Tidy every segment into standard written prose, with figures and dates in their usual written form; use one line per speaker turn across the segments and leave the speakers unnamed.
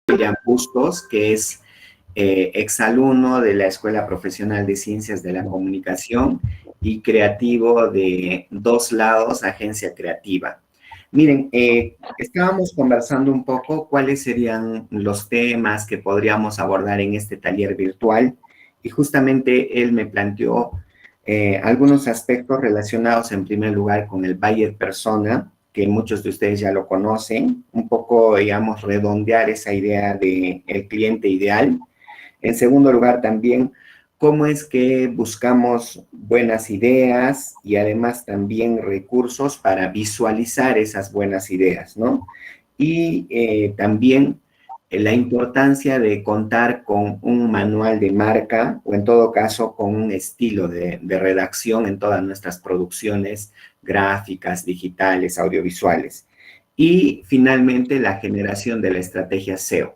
William Bustos, que es exalumno de la Escuela Profesional de Ciencias de la Comunicación y creativo de Dos Lados, Agencia Creativa. Miren, estábamos conversando un poco cuáles serían los temas que podríamos abordar en este taller virtual y justamente él me planteó algunos aspectos relacionados en primer lugar con el buyer persona, que muchos de ustedes ya lo conocen, un poco, digamos, redondear esa idea de el cliente ideal. En segundo lugar, también, cómo es que buscamos buenas ideas y además también recursos para visualizar esas buenas ideas, ¿no? Y también la importancia de contar con un manual de marca o en todo caso con un estilo de redacción en todas nuestras producciones gráficas, digitales, audiovisuales. Y finalmente la generación de la estrategia SEO.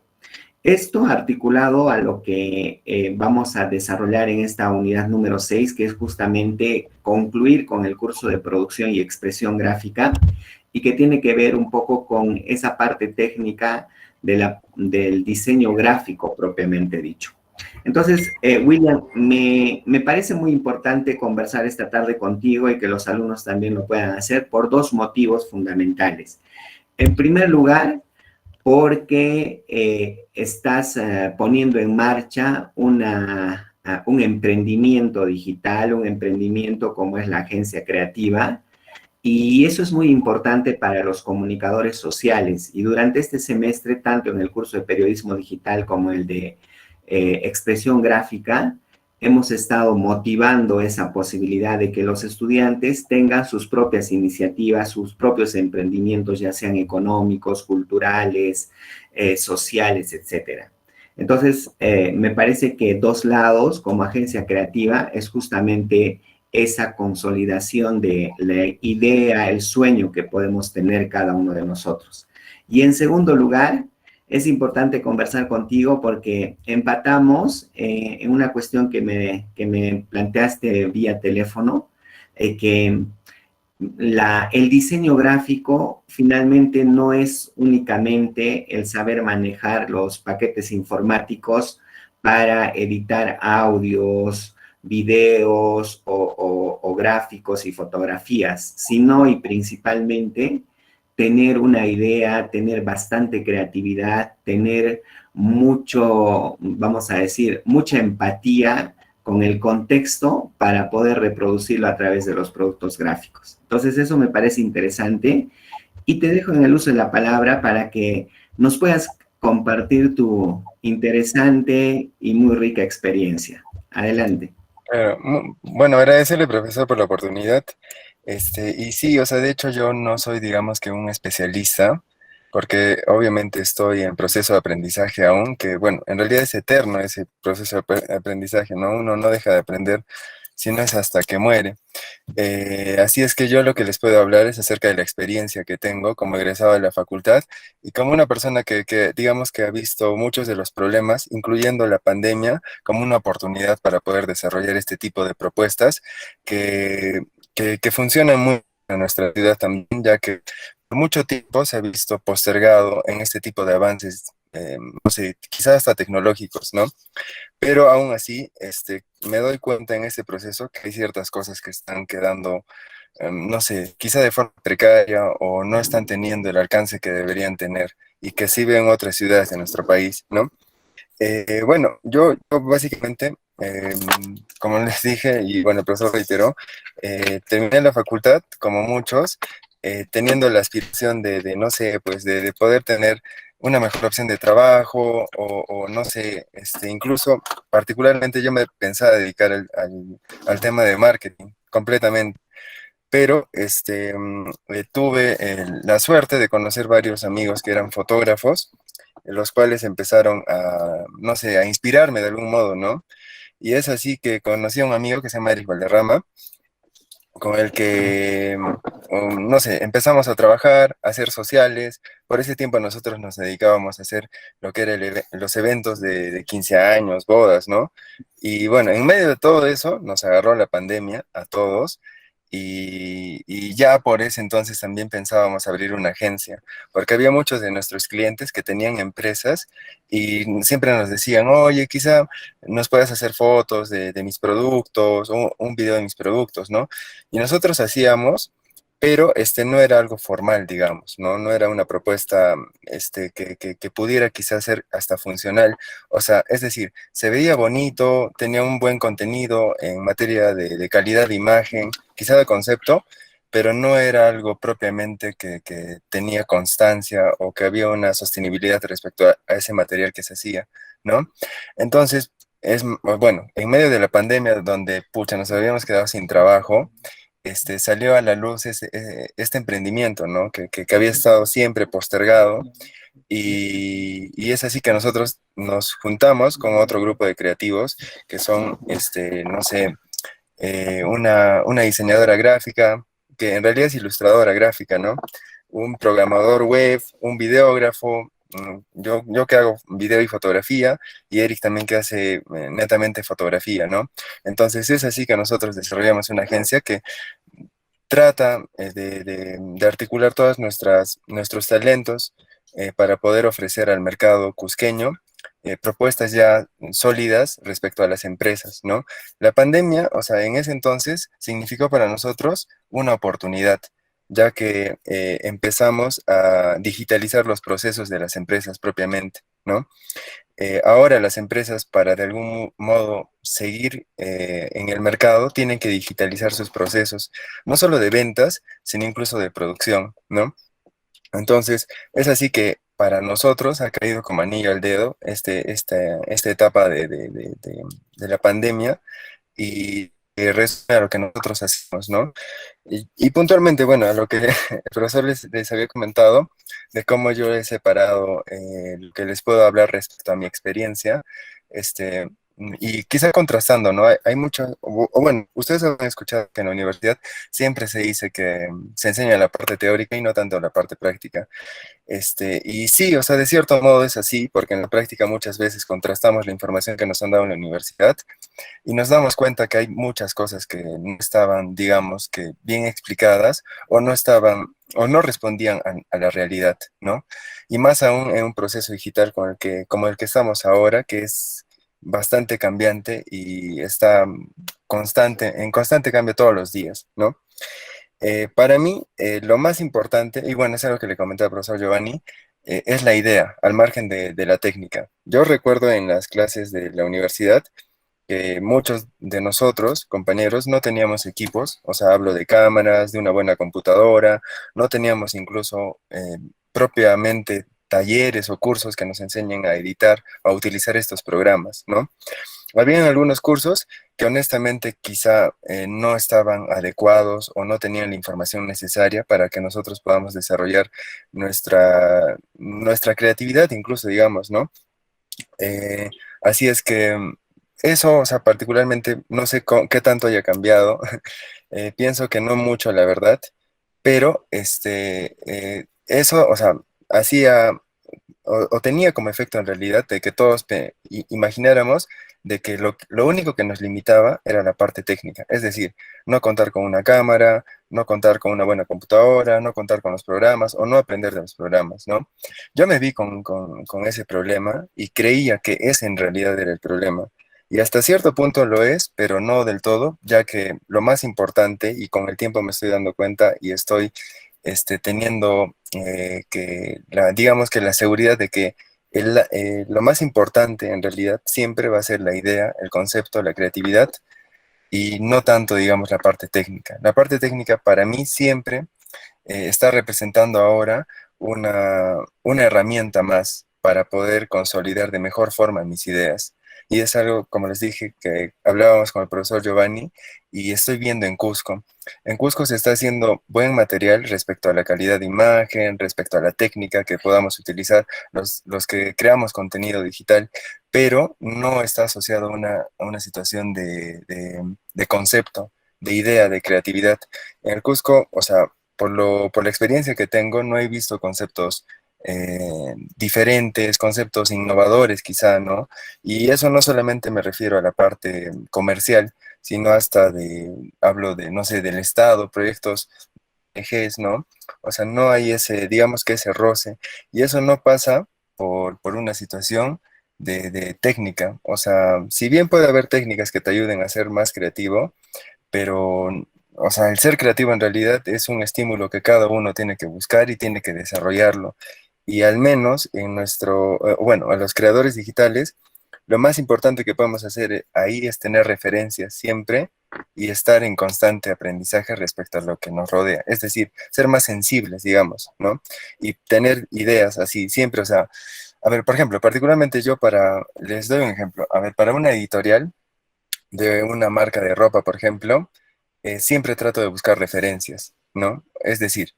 Esto articulado a lo que vamos a desarrollar en esta unidad número 6, que es justamente concluir con el curso de producción y expresión gráfica y que tiene que ver un poco con esa parte técnica del diseño gráfico propiamente dicho. Entonces, William, me parece muy importante conversar esta tarde contigo y que los alumnos también lo puedan hacer por dos motivos fundamentales. En primer lugar, porque estás poniendo en marcha un emprendimiento digital, un emprendimiento como es la agencia creativa, y eso es muy importante para los comunicadores sociales. Y durante este semestre, tanto en el curso de periodismo digital como el de expresión gráfica, hemos estado motivando esa posibilidad de que los estudiantes tengan sus propias iniciativas, sus propios emprendimientos, ya sean económicos, culturales, sociales, etcétera. Entonces, me parece que Dos Lados, como agencia creativa, es justamente esa consolidación de la idea, el sueño que podemos tener cada uno de nosotros. Y en segundo lugar, es importante conversar contigo porque empatamos en una cuestión que me planteaste vía teléfono, que el diseño gráfico finalmente no es únicamente el saber manejar los paquetes informáticos para editar audios, videos o gráficos y fotografías, sino y principalmente tener una idea, tener bastante creatividad, tener mucho, vamos a decir, mucha empatía con el contexto para poder reproducirlo a través de los productos gráficos. Entonces, eso me parece interesante y te dejo en el uso de la palabra para que nos puedas compartir tu interesante y muy rica experiencia. Adelante.
Bueno, agradecerle, profesor, por la oportunidad. Y sí, o sea, de hecho yo no soy, digamos que un especialista, porque obviamente estoy en proceso de aprendizaje aún, que bueno, en realidad es eterno ese proceso de aprendizaje, ¿no? Uno no deja de aprender, si no es hasta que muere. Así es que yo lo que les puedo hablar es acerca de la experiencia que tengo como egresado de la facultad y como una persona que digamos que ha visto muchos de los problemas, incluyendo la pandemia, como una oportunidad para poder desarrollar este tipo de propuestas que, que funcionan muy bien en nuestra ciudad también, ya que por mucho tiempo se ha visto postergado en este tipo de avances, no sé, quizás hasta tecnológicos, ¿no? Pero aún así, me doy cuenta en este proceso que hay ciertas cosas que están quedando, no sé, quizá de forma precaria o no están teniendo el alcance que deberían tener y que sí ven otras ciudades de nuestro país, ¿no? Bueno, yo básicamente, como les dije, y bueno, el profesor reiteró, terminé la facultad, como muchos, teniendo la aspiración no sé, pues de poder tener una mejor opción de trabajo o no sé, incluso particularmente yo me pensaba dedicar al tema de marketing completamente. Pero tuve la suerte de conocer varios amigos que eran fotógrafos, los cuales empezaron a, no sé, a inspirarme de algún modo, ¿no? Y es así que conocí a un amigo que se llama Eric Valderrama, con el que, no sé, empezamos a trabajar, a hacer sociales. Por ese tiempo nosotros nos dedicábamos a hacer lo que eran los eventos de 15 años, bodas, ¿no? Y bueno, en medio de todo eso nos agarró la pandemia a todos y ya por ese entonces también pensábamos abrir una agencia, porque había muchos de nuestros clientes que tenían empresas y siempre nos decían, oye, quizá nos puedes hacer fotos de mis productos, un video de mis productos, ¿no? Y nosotros hacíamos, pero no era algo formal, digamos, ¿no? No era una propuesta que pudiera quizás ser hasta funcional. O sea, es decir, se veía bonito, tenía un buen contenido en materia de calidad de imagen, quizá de concepto, pero no era algo propiamente que tenía constancia o que había una sostenibilidad respecto a ese material que se hacía, ¿no? Entonces, bueno, en medio de la pandemia, donde, pucha, nos habíamos quedado sin trabajo, salió a la luz este emprendimiento, ¿no? Que había estado siempre postergado y es así que nosotros nos juntamos con otro grupo de creativos que son, no sé, una diseñadora gráfica, que en realidad es ilustradora gráfica, ¿no? Un programador web, un videógrafo, yo que hago video y fotografía, y Eric también que hace netamente fotografía, ¿no? Entonces es así que nosotros desarrollamos una agencia que trata de articular todos nuestros talentos para poder ofrecer al mercado cusqueño propuestas ya sólidas respecto a las empresas, ¿no? La pandemia, o sea, en ese entonces significó para nosotros una oportunidad, ya que empezamos a digitalizar los procesos de las empresas propiamente, ¿no? Ahora las empresas, para de algún modo seguir en el mercado, tienen que digitalizar sus procesos, no solo de ventas, sino incluso de producción, ¿no? Entonces, es así que para nosotros ha caído como anillo al dedo esta etapa de la pandemia y resume a lo que nosotros hacemos, ¿no? Y puntualmente, bueno, a lo que el profesor les había comentado, de cómo yo he separado lo que les puedo hablar respecto a mi experiencia, este, y quizá contrastando, ¿no? Hay mucho, o bueno, ustedes han escuchado que en la universidad siempre se dice que se enseña la parte teórica y no tanto la parte práctica. Y sí, o sea, de cierto modo es así, porque en la práctica muchas veces contrastamos la información que nos han dado en la universidad y nos damos cuenta que hay muchas cosas que no estaban, digamos, que bien explicadas o no estaban o no respondían a la realidad, ¿no? Y más aún en un proceso digital como el que estamos ahora, que es bastante cambiante y está en constante cambio todos los días, ¿no? Para mí, lo más importante, y bueno, es algo que le comenté al profesor Giovanni, es la idea, al margen de la técnica. Yo recuerdo en las clases de la universidad, que muchos de nosotros, compañeros, no teníamos equipos, o sea, hablo de cámaras, de una buena computadora, no teníamos incluso propiamente talleres o cursos que nos enseñen a editar o a utilizar estos programas, ¿no? Habían algunos cursos que honestamente quizá no estaban adecuados o no tenían la información necesaria para que nosotros podamos desarrollar nuestra creatividad, incluso, digamos, ¿no? Así es que eso, o sea, particularmente, no sé qué tanto haya cambiado. Pienso que no mucho, la verdad, pero eso, o sea, hacía o tenía como efecto en realidad de que todos imagináramos de que lo único que nos limitaba era la parte técnica, es decir, no contar con una cámara, no contar con una buena computadora, no contar con los programas o no aprender de los programas, ¿no? Yo me vi con ese problema y creía que ese en realidad era el problema. Y hasta cierto punto lo es, pero no del todo, ya que lo más importante, y con el tiempo me estoy dando cuenta y estoy teniendo digamos que la seguridad de que lo más importante en realidad siempre va a ser la idea, el concepto, la creatividad y no tanto, digamos, la parte técnica. La parte técnica para mí siempre está representando ahora una herramienta más para poder consolidar de mejor forma mis ideas. Y es algo, como les dije, que hablábamos con el profesor Giovanni y estoy viendo en Cusco. En Cusco se está haciendo buen material respecto a la calidad de imagen, respecto a la técnica que podamos utilizar los que creamos contenido digital, pero no está asociado a una situación de concepto, de idea, de creatividad. En el Cusco, o sea, por la experiencia que tengo, no he visto conceptos diferentes, conceptos innovadores quizá, ¿no? Y eso no solamente me refiero a la parte comercial, sino hasta hablo de, no sé, del Estado, proyectos ejes, ¿no? O sea, no hay ese, digamos que ese roce, y eso no pasa por una situación de técnica. O sea, si bien puede haber técnicas que te ayuden a ser más creativo, pero, o sea, el ser creativo en realidad es un estímulo que cada uno tiene que buscar y tiene que desarrollarlo. Y al menos en bueno, a los creadores digitales, lo más importante que podemos hacer ahí es tener referencias siempre y estar en constante aprendizaje respecto a lo que nos rodea. Es decir, ser más sensibles, digamos, ¿no? Y tener ideas así, siempre, o sea, a ver, por ejemplo, particularmente yo les doy un ejemplo, a ver, para una editorial de una marca de ropa, por ejemplo, siempre trato de buscar referencias, ¿no? Es decir,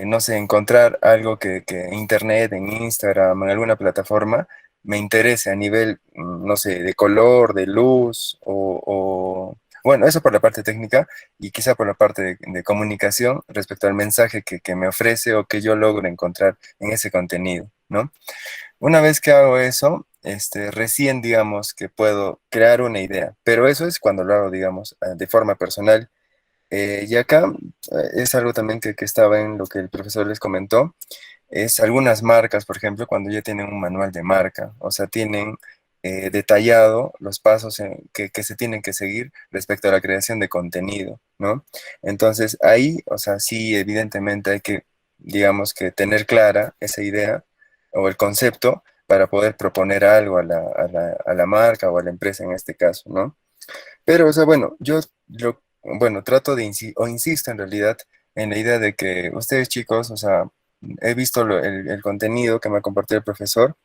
no sé, encontrar algo que en internet, en Instagram, en alguna plataforma, me interese a nivel, no sé, de color, de luz, bueno, eso por la parte técnica y quizá por la parte de comunicación respecto al mensaje que me ofrece o que yo logro encontrar en ese contenido, ¿no? Una vez que hago eso, recién digamos que puedo crear una idea, pero eso es cuando lo hago, digamos, de forma personal. Y acá es algo también que estaba en lo que el profesor les comentó, es algunas marcas, por ejemplo, cuando ya tienen un manual de marca, o sea, tienen detallado los pasos que se tienen que seguir respecto a la creación de contenido, ¿no? Entonces ahí, o sea, sí, evidentemente hay que, digamos, que tener clara esa idea o el concepto para poder proponer algo a la marca o a la empresa en este caso, ¿no? Pero, o sea, bueno, bueno, trato o insisto en realidad en la idea de que ustedes chicos, o sea, he visto el contenido que me ha compartido el profesor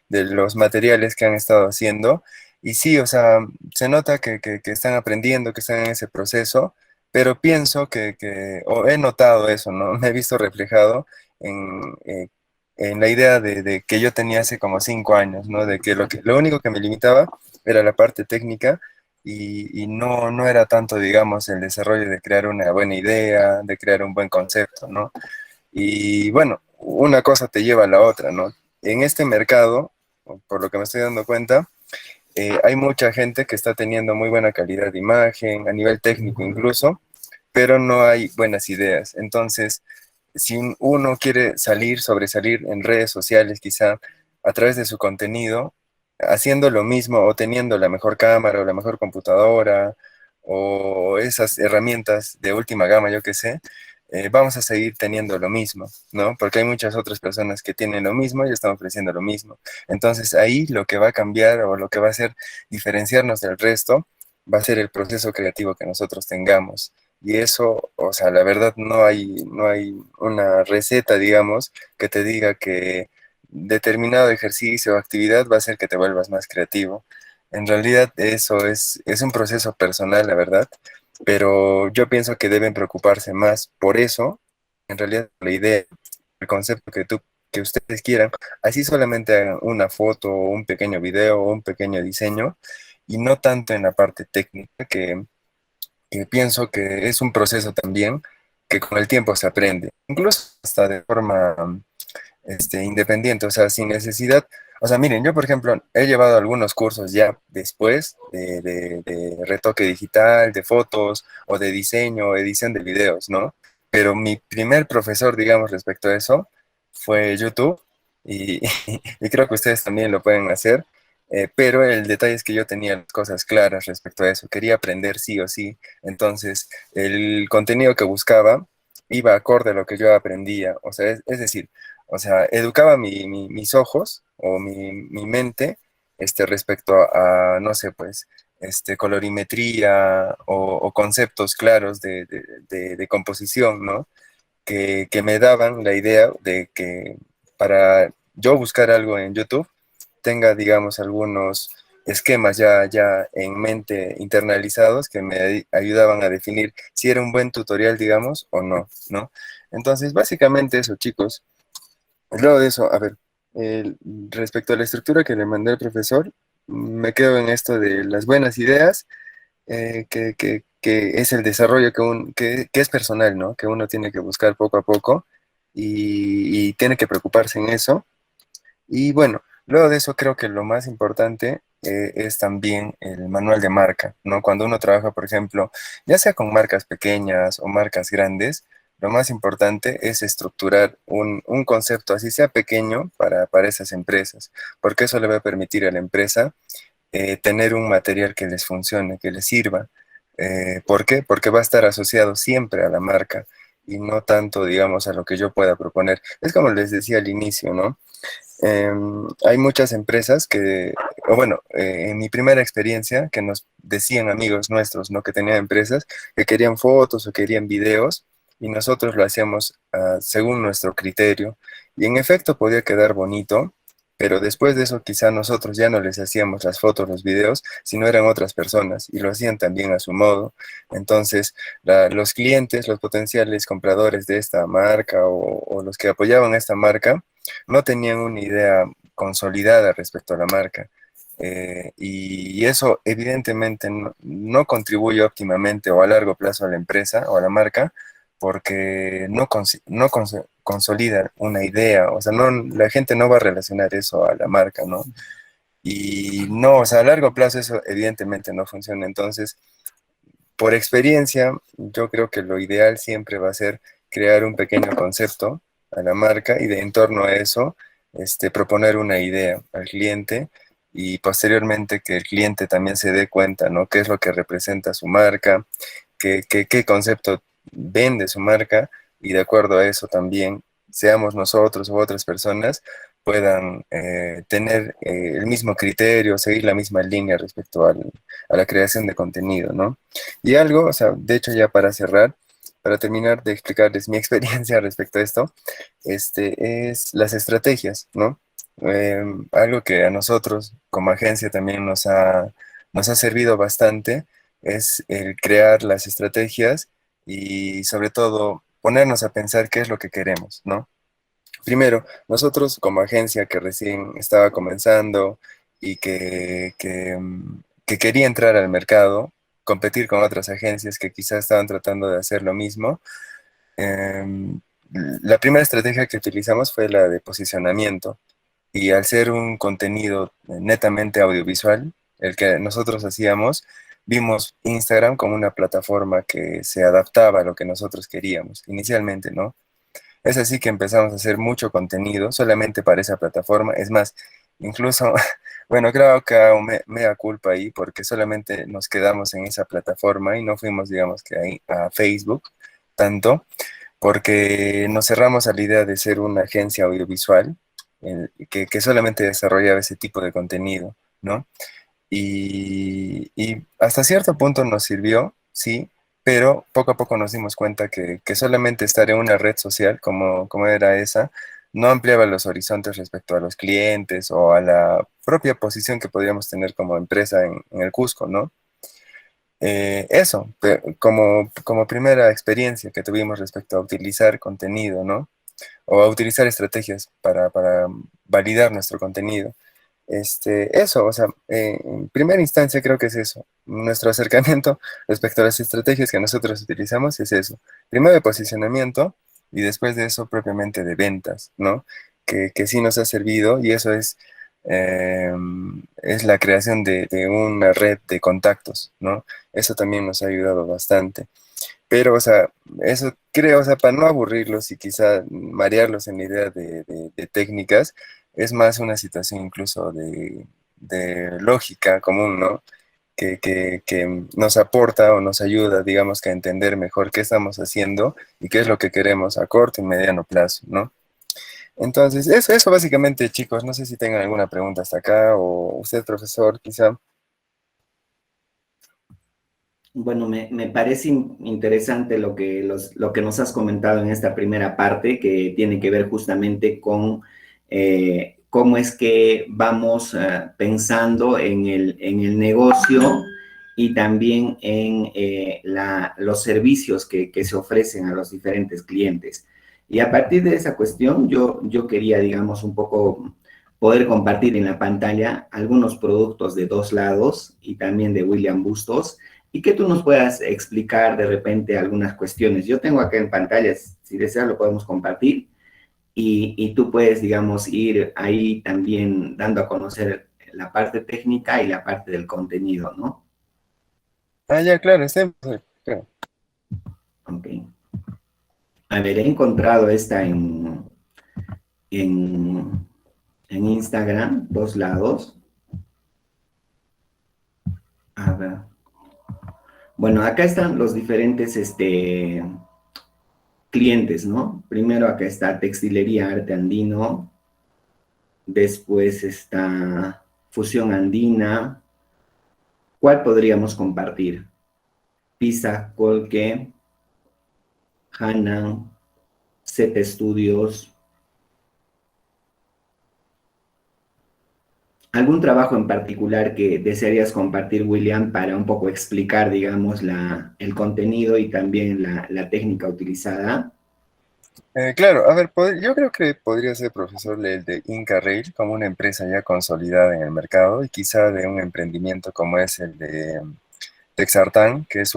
de los materiales que han estado haciendo y sí, o sea, se nota que están aprendiendo, que están en ese proceso, pero pienso o he notado eso, ¿no? Me he visto reflejado en la idea de que yo tenía hace como 5 años, ¿no? De que lo único que me limitaba era la parte técnica y no era tanto, digamos, el desarrollo de crear una buena idea, de crear un buen concepto, ¿no? Y bueno, una cosa te lleva a la otra, ¿no? En este mercado, por lo que me estoy dando cuenta, hay mucha gente que está teniendo muy buena calidad de imagen, a nivel técnico incluso, pero no hay buenas ideas. Entonces, si uno quiere sobresalir en redes sociales, quizá a través de su contenido, haciendo lo mismo o teniendo la mejor cámara o la mejor computadora o esas herramientas de última gama, yo qué sé, vamos a seguir teniendo lo mismo, ¿no? Porque hay muchas otras personas que tienen lo mismo y están ofreciendo lo mismo. Entonces ahí lo que va a cambiar o lo que va a hacer diferenciarnos del resto va a ser el proceso creativo que nosotros tengamos. Y eso, o sea, la verdad no hay una receta, digamos, que te diga que determinado ejercicio o actividad va a hacer que te vuelvas más creativo. En realidad eso es un proceso personal, la verdad, pero yo pienso que deben preocuparse más por eso, en realidad la idea, el concepto que ustedes quieran, así solamente hagan una foto o un pequeño video o un pequeño diseño y no tanto en la parte técnica que pienso que es un proceso también que con el tiempo se aprende, incluso hasta de forma independiente, o sea, sin necesidad. O sea, miren, yo por ejemplo he llevado algunos cursos ya después de retoque digital, de fotos o de diseño o edición de videos, ¿no? Pero mi primer profesor, digamos, respecto a eso fue YouTube y, y creo que ustedes también lo pueden hacer. Pero el detalle es que yo tenía las cosas claras respecto a eso, quería aprender sí o sí, entonces el contenido que buscaba iba acorde a lo que yo aprendía, o sea, es decir, o sea, educaba mis ojos o mi mente respecto no sé, pues, colorimetría o conceptos claros de composición, ¿no? Que me daban la idea de que para yo buscar algo en YouTube tenga, digamos, algunos esquemas ya en mente internalizados que me ayudaban a definir si era un buen tutorial, digamos, o no, ¿no? Entonces, básicamente eso, chicos. Luego de eso, a ver, respecto a la estructura que le mandé al profesor, me quedo en esto de las buenas ideas, que es el desarrollo que es personal, ¿no? Que uno tiene que buscar poco a poco y tiene que preocuparse en eso. Y bueno, luego de eso creo que lo más importante es también el manual de marca, ¿no? Cuando uno trabaja, por ejemplo, ya sea con marcas pequeñas o marcas grandes, lo más importante es estructurar un concepto, así sea pequeño, para esas empresas, porque eso le va a permitir a la empresa tener un material que les funcione, que les sirva. ¿Por qué? Porque va a estar asociado siempre a la marca y no tanto, digamos, a lo que yo pueda proponer. Es como les decía al inicio, ¿no? Hay muchas empresas que, o bueno, en mi primera experiencia, que nos decían amigos nuestros, ¿no? Que tenían empresas que querían fotos o querían videos y nosotros lo hacíamos según nuestro criterio. Y en efecto podía quedar bonito, pero después de eso quizá nosotros ya no les hacíamos las fotos, los videos, sino eran otras personas y lo hacían también a su modo. Entonces, los clientes, los potenciales compradores de esta marca o los que apoyaban a esta marca, no tenían una idea consolidada respecto a la marca. Y eso evidentemente no contribuye óptimamente o a largo plazo a la empresa o a la marca porque no consolida una idea, o sea, no, la gente no va a relacionar eso a la marca, ¿no? Y no, o sea, a largo plazo eso evidentemente no funciona. Entonces, por experiencia, yo creo que lo ideal siempre va a ser crear un pequeño concepto a la marca y de en torno a eso, proponer una idea al cliente y posteriormente que el cliente también se dé cuenta, ¿no? ¿Qué es lo que representa su marca? ¿Qué concepto vende su marca? Y de acuerdo a eso también, seamos nosotros u otras personas, puedan tener el mismo criterio, seguir la misma línea respecto a la creación de contenido, ¿no? Y algo, o sea, de hecho ya para cerrar, para terminar de explicarles mi experiencia respecto a esto, es las estrategias, ¿no? Algo que a nosotros como agencia también nos ha servido bastante es el crear las estrategias y sobre todo ponernos a pensar qué es lo que queremos, ¿no? Primero, nosotros como agencia que recién estaba comenzando y que quería entrar al mercado, competir con otras agencias que quizás estaban tratando de hacer lo mismo, em, la primera estrategia que utilizamos fue la de posicionamiento. Y al ser un contenido netamente audiovisual, el que nosotros hacíamos, vimos Instagram como una plataforma que se adaptaba a lo que nosotros queríamos inicialmente, ¿no? Es así que empezamos a hacer mucho contenido solamente para esa plataforma. Es más, incluso, bueno, creo que hago mea culpa ahí porque solamente nos quedamos en esa plataforma y no fuimos, digamos que ahí a Facebook tanto, porque nos cerramos a la idea de ser una agencia audiovisual que solamente desarrollaba ese tipo de contenido, ¿no? Y hasta cierto punto nos sirvió, sí, pero poco a poco nos dimos cuenta que solamente estar en una red social como era esa, no ampliaba los horizontes respecto a los clientes o a la propia posición que podríamos tener como empresa en el Cusco, ¿no? Eso, como primera experiencia que tuvimos respecto a utilizar contenido, ¿no? O a utilizar estrategias para validar nuestro contenido. Eso, o sea, en primera instancia creo que es eso. Nuestro acercamiento respecto a las estrategias que nosotros utilizamos es eso. Primero de posicionamiento y después de eso propiamente de ventas, ¿no? Que sí nos ha servido y eso eh, es la creación de una red de contactos, ¿no? Eso también nos ha ayudado bastante. Pero, o sea, eso creo, o sea, para no aburrirlos y quizá marearlos en la idea de técnicas, es más una situación incluso de lógica común, ¿no? Que nos aporta o nos ayuda, digamos, que a entender mejor qué estamos haciendo y qué es lo que queremos a corto y mediano plazo, ¿no? Entonces, eso básicamente, chicos, no sé si tengan alguna pregunta hasta acá o usted, profesor, quizá.
Bueno, me parece interesante lo que nos has comentado en esta primera parte, que tiene que ver justamente con cómo es que vamos pensando en el negocio y también en los servicios que se ofrecen a los diferentes clientes. Y a partir de esa cuestión, yo quería, digamos, un poco poder compartir en la pantalla algunos productos de dos lados y también de William Bustos y que tú nos puedas explicar de repente algunas cuestiones. Yo tengo acá en pantalla, si deseas lo podemos compartir y tú puedes, digamos, ir ahí también dando a conocer la parte técnica y la parte del contenido, ¿no?
Ah, ya, claro, claro.
Ok. A ver, he encontrado esta en, en Instagram, dos lados. A ver. Bueno, acá están los diferentes clientes, ¿no? Primero acá está Textilería Arte Andino, después está Fusión Andina. ¿Cuál podríamos compartir? Pisa, Colque, Hanan, Z Studios. ¿Algún trabajo en particular que desearías compartir, William, para un poco explicar, digamos, el contenido y también la técnica utilizada?
Claro, a ver, yo creo que podría ser profesor el de Inca Rail como una empresa ya consolidada en el mercado y quizá de un emprendimiento como es el de Texartan, que es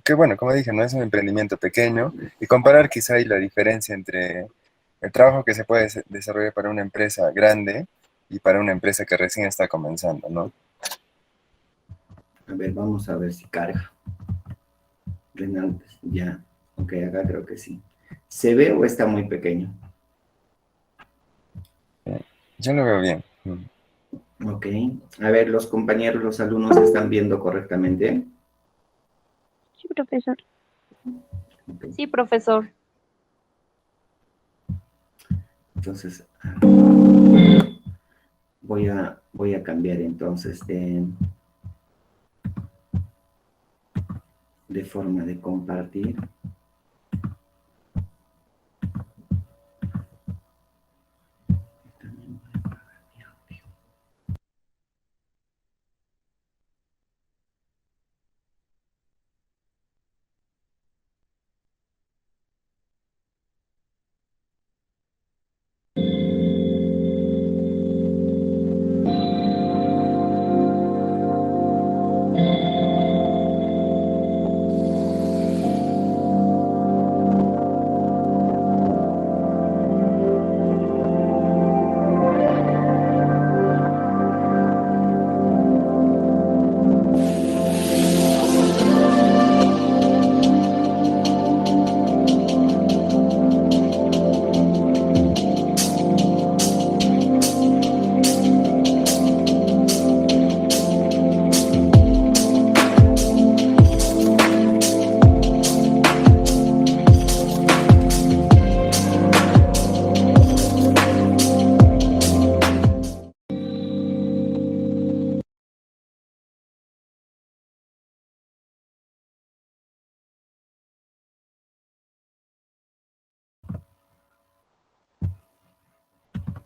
que bueno, como dije, no es un emprendimiento pequeño, y comparar quizá ahí la diferencia entre el trabajo que se puede desarrollar para una empresa grande y para una empresa que recién está comenzando, ¿no?
A ver, vamos a ver si carga. Renantes, ya. Ok, acá creo que sí. ¿Se ve o está muy pequeño?
Yo lo veo bien.
Ok. A ver, los compañeros, los alumnos están viendo correctamente.
Sí, profesor.
Ok.
Sí, profesor.
Entonces, voy a cambiar entonces de forma de compartir.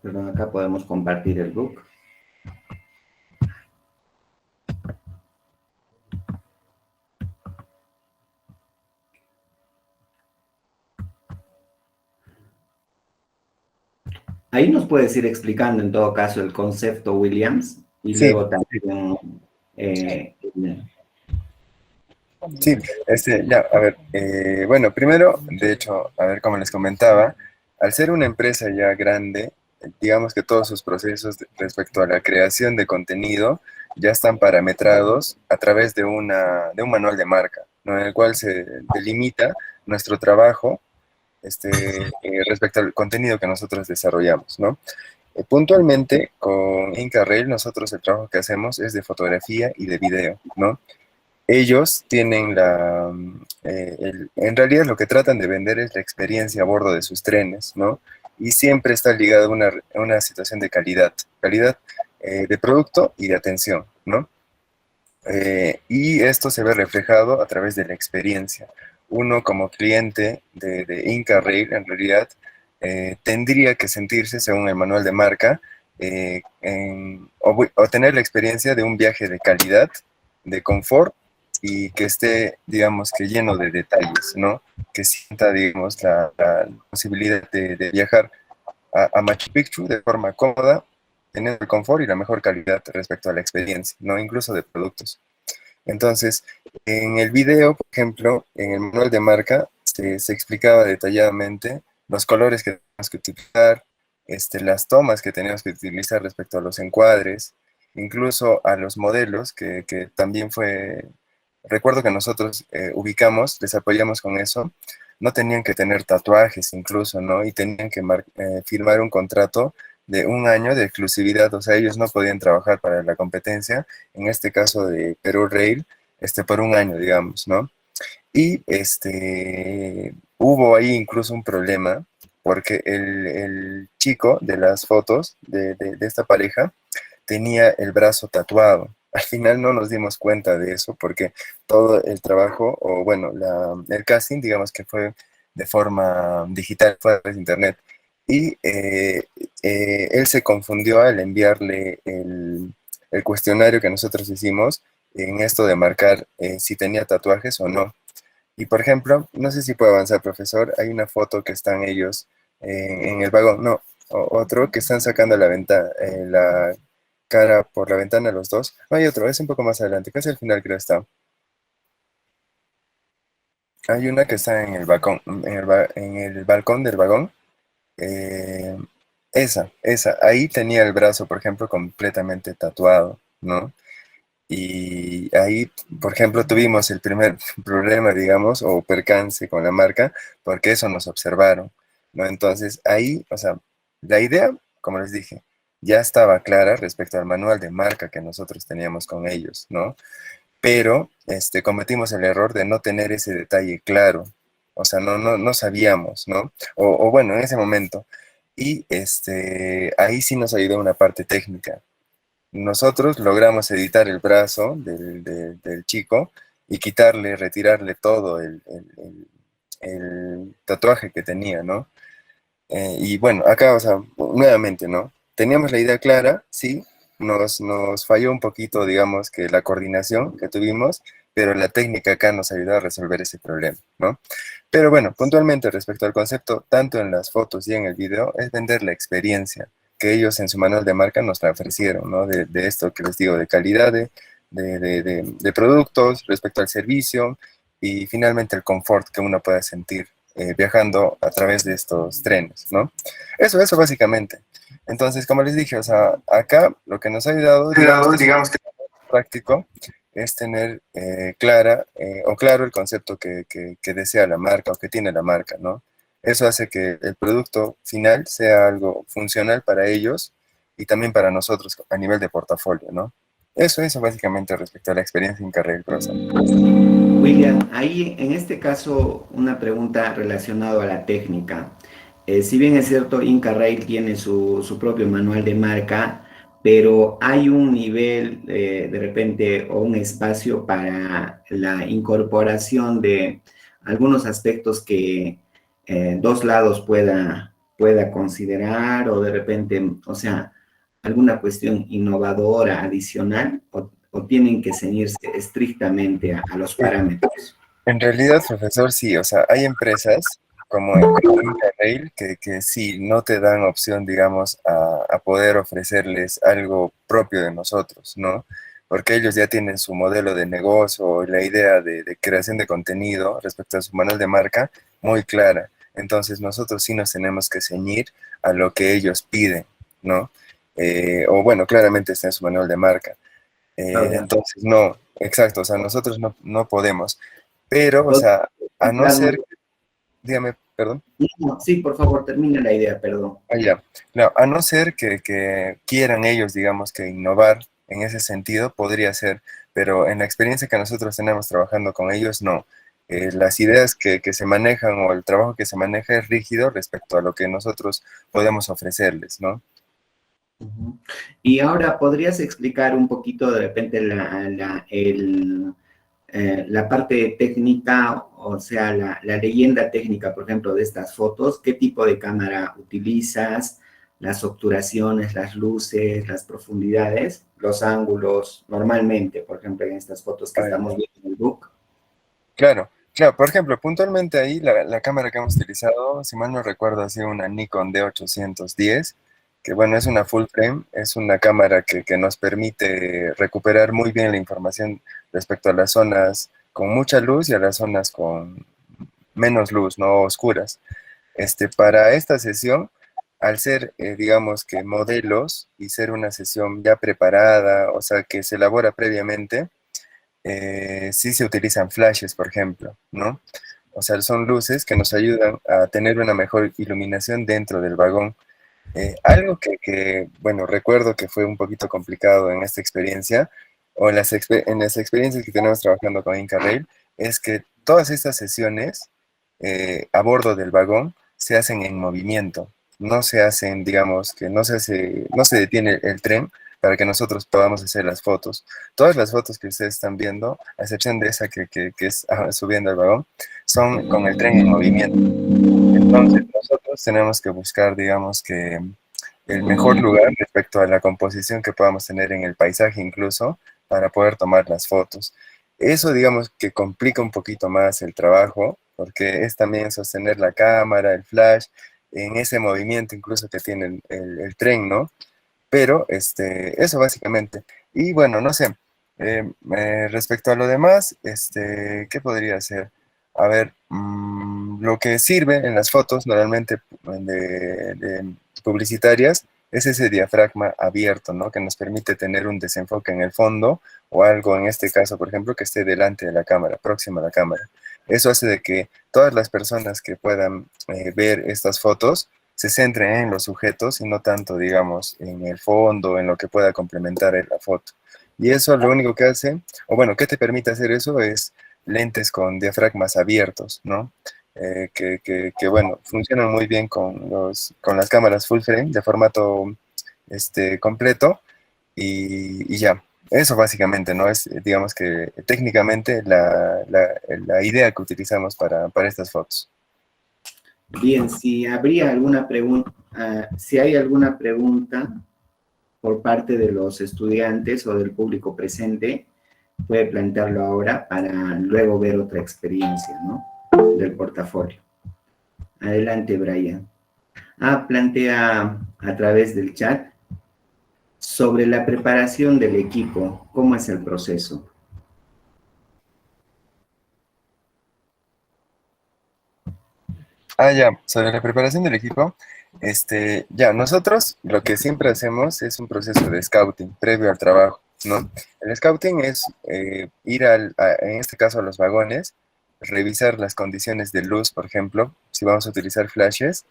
Perdón, acá podemos compartir el book. Ahí nos puedes ir explicando en todo caso el concepto, Williams, y
Sí,
luego también eh,
sí, ya, a ver, bueno, primero, de hecho, a ver, como les comentaba, al ser una empresa ya grande, digamos que todos sus procesos respecto a la creación de contenido ya están parametrados a través de un manual de marca, ¿no? En el cual se delimita nuestro trabajo respecto al contenido que nosotros desarrollamos, ¿no? Puntualmente, con Inca Rail, nosotros el trabajo que hacemos es de fotografía y de video, ¿no? Ellos tienen en realidad lo que tratan de vender es la experiencia a bordo de sus trenes, ¿no? Y siempre está ligado a una situación de calidad de producto y de atención, ¿no? Y esto se ve reflejado a través de la experiencia. Uno como cliente de Inca Rail, en realidad, tendría que sentirse, según el manual de marca, o tener la experiencia de un viaje de calidad, de confort y que esté, digamos, que lleno de detalles, ¿no? Que sienta, digamos, la posibilidad de viajar a Machu Picchu de forma cómoda, teniendo el confort y la mejor calidad respecto a la experiencia, ¿no? Incluso de productos. Entonces, en el video, por ejemplo, en el manual de marca, se explicaba detalladamente los colores que teníamos que utilizar, las tomas que teníamos que utilizar respecto a los encuadres, incluso a los modelos, que también fue, recuerdo que nosotros ubicamos, les apoyamos con eso, no tenían que tener tatuajes incluso, ¿no? Y tenían que firmar un contrato de un año de exclusividad, o sea, ellos no podían trabajar para la competencia, en este caso de Perú Rail, por un año, digamos, ¿no? Y hubo ahí incluso un problema, porque el chico de las fotos de esta pareja tenía el brazo tatuado. Al final no nos dimos cuenta de eso porque todo el trabajo, o bueno, el casting, digamos que fue de forma digital, fue a través de internet. Y él se confundió al enviarle el cuestionario que nosotros hicimos en esto de marcar si tenía tatuajes o no. Y por ejemplo, no sé si puede avanzar, profesor, hay una foto que están ellos en el vagón, no, otro que están sacando la ventana, la cara por la ventana los dos. No, hay otro, es un poco más adelante, casi al final creo está. Hay una que está en el balcón, en el balcón del vagón. eh, ahí tenía el brazo, por ejemplo, completamente tatuado, ¿no? Y ahí, por ejemplo, tuvimos el primer problema, digamos, o percance con la marca, porque eso nos observaron, ¿no? Entonces, ahí, o sea, la idea, como les dije, ya estaba clara respecto al manual de marca que nosotros teníamos con ellos, ¿no? Pero cometimos el error de no tener ese detalle claro, o sea, no sabíamos, ¿no? O bueno, en ese momento. Y ahí sí nos ayudó una parte técnica. Nosotros logramos editar el brazo del chico y quitarle, retirarle todo el tatuaje que tenía, ¿no? Y bueno, acá, o sea, nuevamente, ¿no? Teníamos la idea clara, sí, nos falló un poquito, digamos, que la coordinación que tuvimos, pero la técnica acá nos ayudó a resolver ese problema, ¿no? Pero bueno, puntualmente respecto al concepto, tanto en las fotos y en el video, es vender la experiencia que ellos en su manual de marca nos la ofrecieron, ¿no? De esto que les digo, de calidad, de productos, respecto al servicio y finalmente el confort que uno puede sentir viajando a través de estos trenes, ¿no? Eso básicamente. Entonces, como les dije, o sea, acá lo que nos ha ayudado, digamos que práctico, es tener clara o claro el concepto que desea la marca o que tiene la marca, ¿no? Eso hace que el producto final sea algo funcional para ellos y también para nosotros a nivel de portafolio, ¿no? Eso básicamente respecto a la experiencia en Carrera Prosa.
William, ahí en este caso una pregunta relacionada a la técnica. Si bien es cierto, Inca Rail tiene su propio manual de marca, pero hay un nivel de repente o un espacio para la incorporación de algunos aspectos que dos lados pueda considerar o de repente, o sea, alguna cuestión innovadora adicional o tienen que ceñirse estrictamente a los parámetros.
En realidad, profesor, sí, o sea, hay empresas como Interrail que sí no te dan opción, digamos, a poder ofrecerles algo propio de nosotros, ¿no? Porque ellos ya tienen su modelo de negocio, la idea de creación de contenido respecto a su manual de marca muy clara. Entonces, nosotros sí nos tenemos que ceñir a lo que ellos piden, ¿no? O bueno, claramente está en su manual de marca.
Ahora,
Entonces, no, exacto, o sea, nosotros no podemos. Pero, o
¿podría
sea, a no
darnos-
ser, dígame, perdón,
no, sí, por favor, termina la idea, perdón.
ya, no, a no ser que quieran ellos, digamos, que innovar en ese sentido, podría ser, pero en la experiencia que nosotros tenemos trabajando con ellos, no. Las ideas que se manejan o el trabajo que se maneja es rígido respecto a lo que nosotros podemos ofrecerles, ¿no?
Ujú. Y ahora, ¿podrías explicar un poquito de repente la parte técnica, o sea, la leyenda técnica, por ejemplo, de estas fotos? ¿Qué tipo de cámara utilizas? Las obturaciones, las luces, las profundidades, los ángulos, normalmente, por ejemplo, en estas fotos que
Ah,
estamos
ya.
viendo en el book.
Claro, claro, por ejemplo, puntualmente ahí la cámara que hemos utilizado, si mal no recuerdo, ha sido una Nikon D810, que bueno, es una full frame, es una cámara que nos permite recuperar muy bien la información respecto a las zonas con mucha luz y a las zonas con menos luz, no oscuras. Para esta sesión al ser, digamos que modelos y ser una sesión ya preparada, o sea, que se elabora previamente, sí se utilizan flashes, por ejemplo, ¿no? O sea, son luces que nos ayudan a tener una mejor iluminación dentro del vagón. Algo bueno, recuerdo que fue un poquito complicado en esta experiencia, o en las experiencias que tenemos trabajando con Inca Rail, es que todas estas sesiones a bordo del vagón se hacen en movimiento, no se hacen, digamos, que no se detiene el tren para que nosotros podamos hacer las fotos. Todas las fotos que ustedes están viendo, a excepción de esa que es subiendo al vagón, son con el tren en movimiento. Entonces, nosotros tenemos que buscar, digamos, que el mejor lugar respecto a la composición que podamos tener en el paisaje incluso para poder tomar las fotos. Eso, digamos, que complica un poquito más el trabajo, porque es también sostener la cámara, el flash, en ese movimiento incluso que tiene el tren, ¿no? Pero eso básicamente. Y bueno, no sé, respecto a lo demás, ¿qué podría hacer? A ver, lo que sirve en las fotos normalmente de publicitarias es ese diafragma abierto, ¿no? Que nos permite tener un desenfoque en el fondo o algo, en este caso, por ejemplo, que esté delante de la cámara, próximo a la cámara. Eso hace de que todas las personas que puedan ver estas fotos se centren en los sujetos y no tanto, digamos, en el fondo, en lo que pueda complementar la foto. Y eso lo único que hace, o bueno, ¿qué te permite hacer eso? Es lentes con diafragmas abiertos, ¿no? Bueno, funcionan muy bien con las cámaras full frame de formato completo y ya. Eso básicamente, ¿no? Es, digamos que técnicamente la idea que utilizamos para estas fotos.
Bien, si habría alguna pregunta, si hay alguna pregunta por parte de los estudiantes o del público presente, puede plantearlo ahora para luego ver otra experiencia, ¿no? Del portafolio. Adelante, Brian. Plantea a través del chat sobre la preparación del equipo, ¿cómo es el proceso?
Ya, sobre la preparación del equipo, ya, nosotros lo que siempre hacemos es un proceso de scouting previo al trabajo, ¿no? El scouting es ir en este caso a los vagones, revisar las condiciones de luz, por ejemplo, si vamos a utilizar flashes,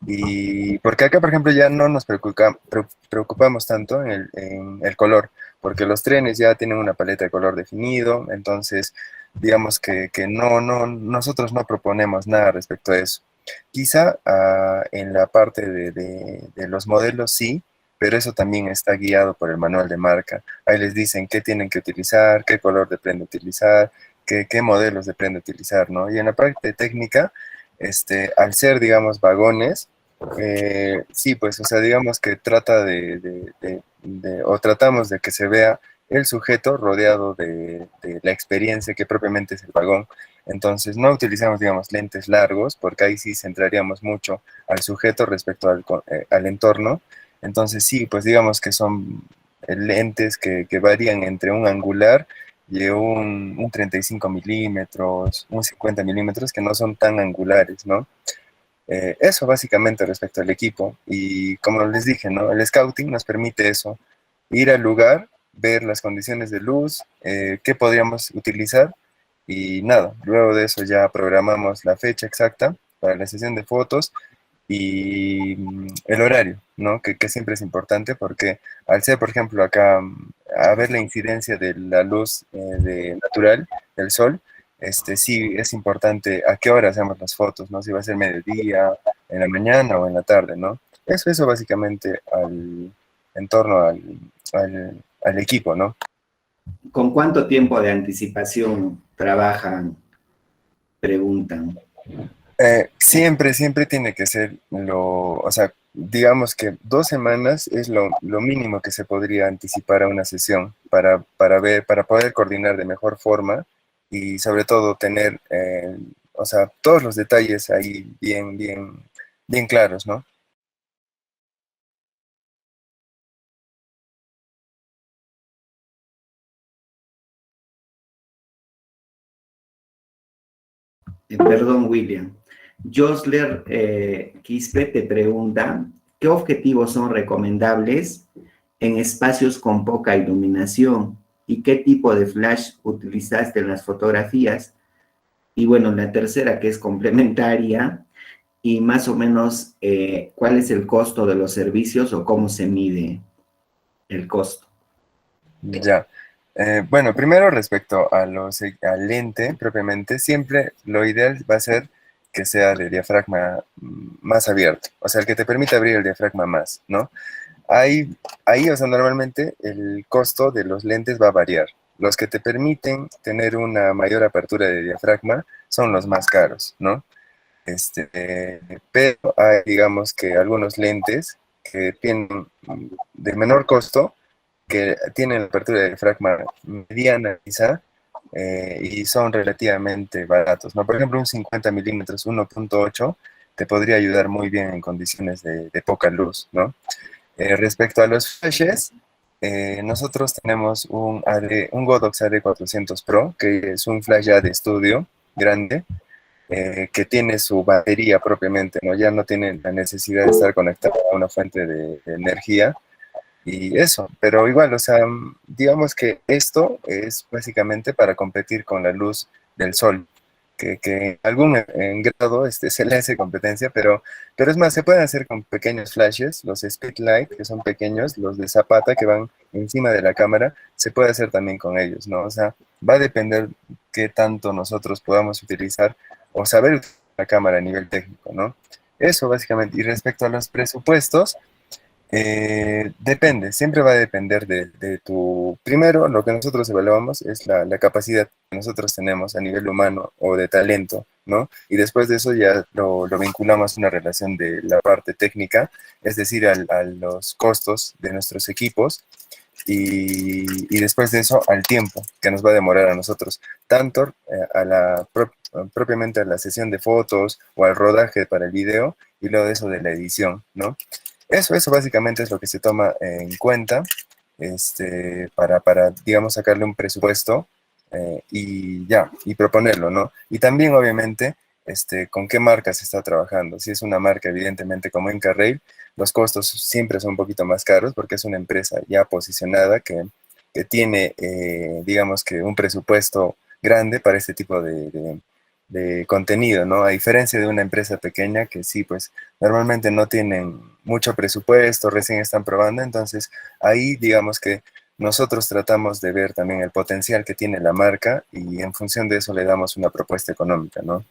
y porque acá, por ejemplo, ya no nos preocupamos tanto en el color, porque los trenes ya tienen una paleta de color definido, entonces, digamos que nosotros no proponemos nada respecto a eso. Quizá en la parte de los modelos sí, pero eso también está guiado por el manual de marca. Ahí les dicen qué tienen que utilizar, qué color de prenda utilizar, qué modelos de prenda utilizar, ¿no? Y en la parte técnica, al ser, digamos, vagones, sí, pues, o sea, digamos que trata o tratamos de que se vea el sujeto rodeado de la experiencia que propiamente es el vagón. Entonces, no utilizamos, digamos, lentes largos, porque ahí sí centraríamos mucho al sujeto respecto al entorno. Entonces, sí, pues digamos que son lentes que varían entre un angular y un 35 milímetros, un 50 milímetros, que no son tan angulares, ¿no? Eso básicamente respecto al equipo. Y como les dije, ¿no? El scouting nos permite eso, ir al lugar, ver las condiciones de luz, qué podríamos utilizar y nada, luego de eso ya programamos la fecha exacta para la sesión de fotos y el horario, ¿no? Que siempre es importante porque al ser, por ejemplo, acá, a ver la incidencia de la luz natural del sol, sí es importante a qué hora hacemos las fotos, ¿no? Si va a ser mediodía, en la mañana o en la tarde, ¿no? Eso básicamente en torno al equipo, ¿no?
¿Con cuánto tiempo de anticipación trabajan? Preguntan.
Siempre tiene que ser o sea, digamos que 2 semanas es lo mínimo que se podría anticipar a una sesión para poder coordinar de mejor forma y sobre todo tener, o sea, todos los detalles ahí bien claros, ¿no?
Perdón, William. Josler Quispe te pregunta ¿qué objetivos son recomendables en espacios con poca iluminación? ¿Y qué tipo de flash utilizaste en las fotografías? Y bueno, la tercera, que es complementaria, y más o menos, ¿cuál es el costo de los servicios o cómo se mide el costo?
Ya. Bueno, primero respecto a al lente propiamente, siempre lo ideal va a ser que sea de diafragma más abierto, o sea, el que te permita abrir el diafragma más, ¿no? Ahí, o sea, normalmente el costo de los lentes va a variar. Los que te permiten tener una mayor apertura de diafragma son los más caros, ¿no? Pero hay, digamos que algunos lentes que tienen de menor costo, que tienen la apertura de diafragma mediana quizá, y son relativamente baratos, ¿no? Por ejemplo, un 50 milímetros 1.8 te podría ayudar muy bien en condiciones de poca luz, ¿no? Respecto a los flashes, nosotros tenemos un Godox AD400 Pro, que es un flash ya de estudio grande, que tiene su batería propiamente, ¿no? Ya no tiene la necesidad de estar conectado a una fuente de energía y eso, pero igual, o sea, digamos que esto es básicamente para competir con la luz del sol, que en algún en grado se le hace competencia, pero es más, se pueden hacer con pequeños flashes, los speedlight, que son pequeños, los de Zapata que van encima de la cámara, se puede hacer también con ellos, ¿no? O sea, va a depender qué tanto nosotros podamos utilizar o saber utilizar la cámara a nivel técnico, ¿no? Eso básicamente. Y respecto a los presupuestos, depende, siempre va a depender de tu... Primero, lo que nosotros evaluamos es la capacidad que nosotros tenemos a nivel humano o de talento, ¿no? Y después de eso ya lo vinculamos a una relación de la parte técnica, es decir, a los costos de nuestros equipos y después de eso al tiempo que nos va a demorar a nosotros, tanto propiamente a la sesión de fotos o al rodaje para el video y luego de eso de la edición, ¿no? Eso básicamente es lo que se toma en cuenta digamos, sacarle un presupuesto y ya, y proponerlo, ¿no? Y también, obviamente, con qué marca se está trabajando. Si es una marca, evidentemente, como Incarrail, los costos siempre son un poquito más caros porque es una empresa ya posicionada que tiene, digamos que, un presupuesto grande para este tipo de contenido, ¿no? A diferencia de una empresa pequeña que sí, pues normalmente no tienen mucho presupuesto, recién están probando, entonces ahí digamos que nosotros tratamos de ver también el potencial que tiene la marca y en función de eso le damos una propuesta económica, ¿no?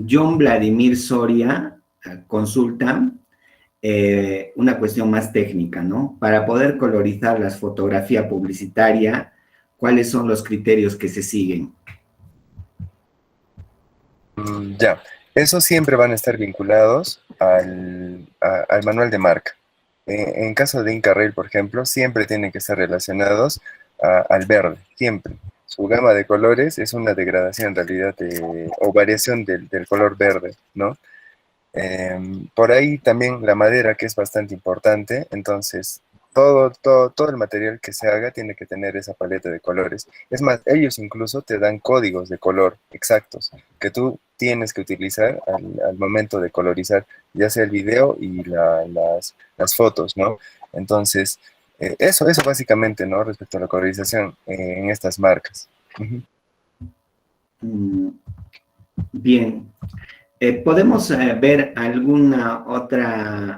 John Vladimir Soria consulta una cuestión más técnica, ¿no? Para poder colorizar la fotografía publicitaria, ¿cuáles son los criterios que se siguen?
Ya, esos siempre van a estar vinculados al manual de marca. En caso de Incarrail, por ejemplo, siempre tienen que estar relacionados al verde, siempre. Su gama de colores es una degradación en realidad o variación del color verde, ¿no? Por ahí también la madera, que es bastante importante, entonces todo el material que se haga tiene que tener esa paleta de colores. Es más, ellos incluso te dan códigos de color exactos que tú tienes que utilizar al momento de colorizar, ya sea el video y las fotos, ¿no? Entonces, eso básicamente, ¿no? Respecto a la colorización en estas marcas. Ujú.
Bien. ¿Podemos ver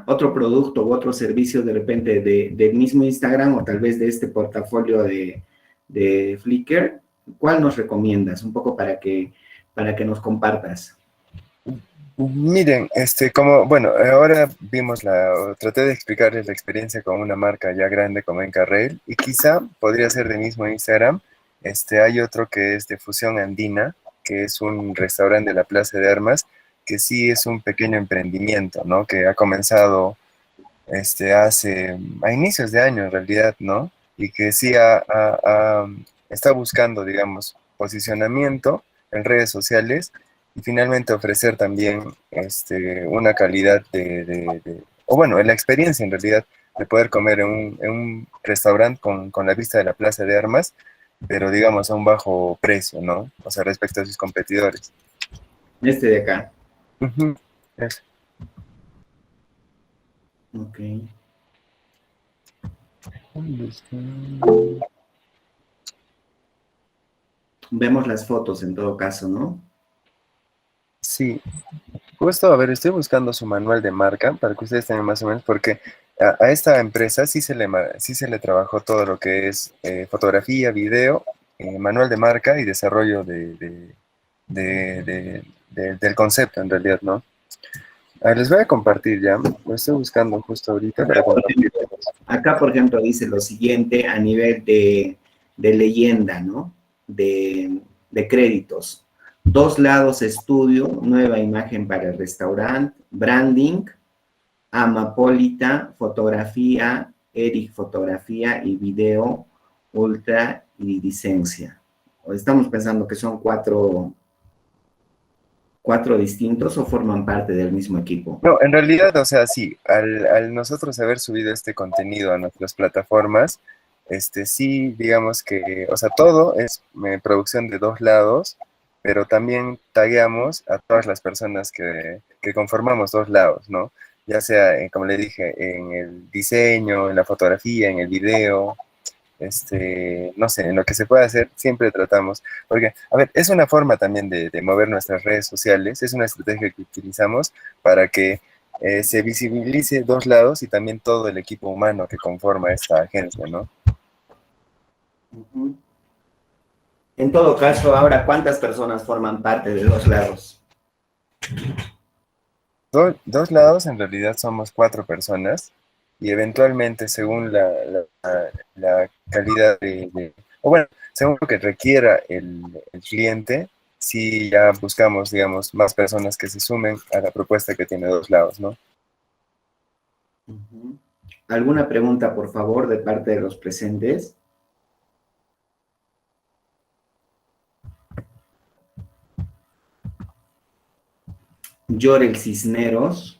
otro producto u otro servicio de repente del mismo Instagram o tal vez de este portafolio de Flickr? ¿Cuál nos recomiendas? Un poco para que nos compartas.
Miren, bueno, ahora traté de explicarles la experiencia con una marca ya grande como Encarrail y quizá podría ser de mismo Instagram. Hay otro que es de Fusión Andina, que es un restaurante de la Plaza de Armas, que sí es un pequeño emprendimiento, ¿no? Que ha comenzado, a inicios de año en realidad, ¿no? Y que sí está buscando, digamos, posicionamiento en redes sociales y finalmente ofrecer también una calidad o bueno, la experiencia en realidad de poder comer en un restaurante con la vista de la Plaza de Armas, pero digamos a un bajo precio, ¿no? O sea, respecto a sus competidores.
Este de acá.
Ujú. Eso.
Ok.
¿Dónde está?
Vemos las fotos en todo caso, ¿no?
Sí, justo, a ver, estoy buscando su manual de marca para que ustedes tengan más o menos, porque a esta empresa sí se le trabajó todo lo que es fotografía, video, manual de marca y desarrollo del concepto en realidad, ¿no? A ver, les voy a compartir ya, lo estoy buscando justo ahorita para compartir.
Acá, por ejemplo, dice lo siguiente a nivel de leyenda, ¿no? De créditos. 2 lados estudio, nueva imagen para el restaurante, branding, Amapolita, fotografía, Eric, fotografía y video, ultra y licencia. Estamos pensando que son cuatro distintos o forman parte del mismo equipo.
No, en realidad, o sea, sí, al nosotros haber subido este contenido a nuestras plataformas, sí, digamos que, o sea, todo es producción de 2 lados, pero también tagueamos a todas las personas que conformamos 2 lados, ¿no? Ya sea, como le dije, en el diseño, en la fotografía, en el video, no sé, en lo que se puede hacer, siempre tratamos, porque, a ver, es una forma también de mover nuestras redes sociales, es una estrategia que utilizamos para que se visibilice 2 lados y también todo el equipo humano que conforma esta agencia, ¿no?
Ujú. En todo caso, ahora, ¿cuántas personas forman parte de 2 lados?
2 lados en realidad somos 4 personas y eventualmente según la calidad o bueno, según lo que requiera el cliente, sí ya buscamos, digamos, más personas que se sumen a la propuesta que tiene 2 lados, ¿no?
Ujú. ¿Alguna pregunta, por favor, de parte de los presentes? Yorel Cisneros.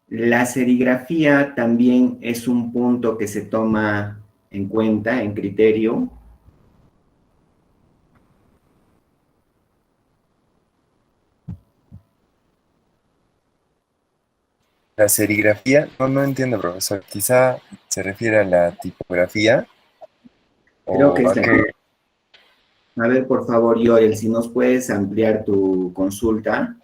La serigrafía también es un punto que se toma en cuenta, en criterio.
La serigrafía, no entiendo, profesor, quizá se refiere a la tipografía
Creo que
o
es
a
la...
qué.
A ver, por favor, Yorel, si nos puedes ampliar tu consulta.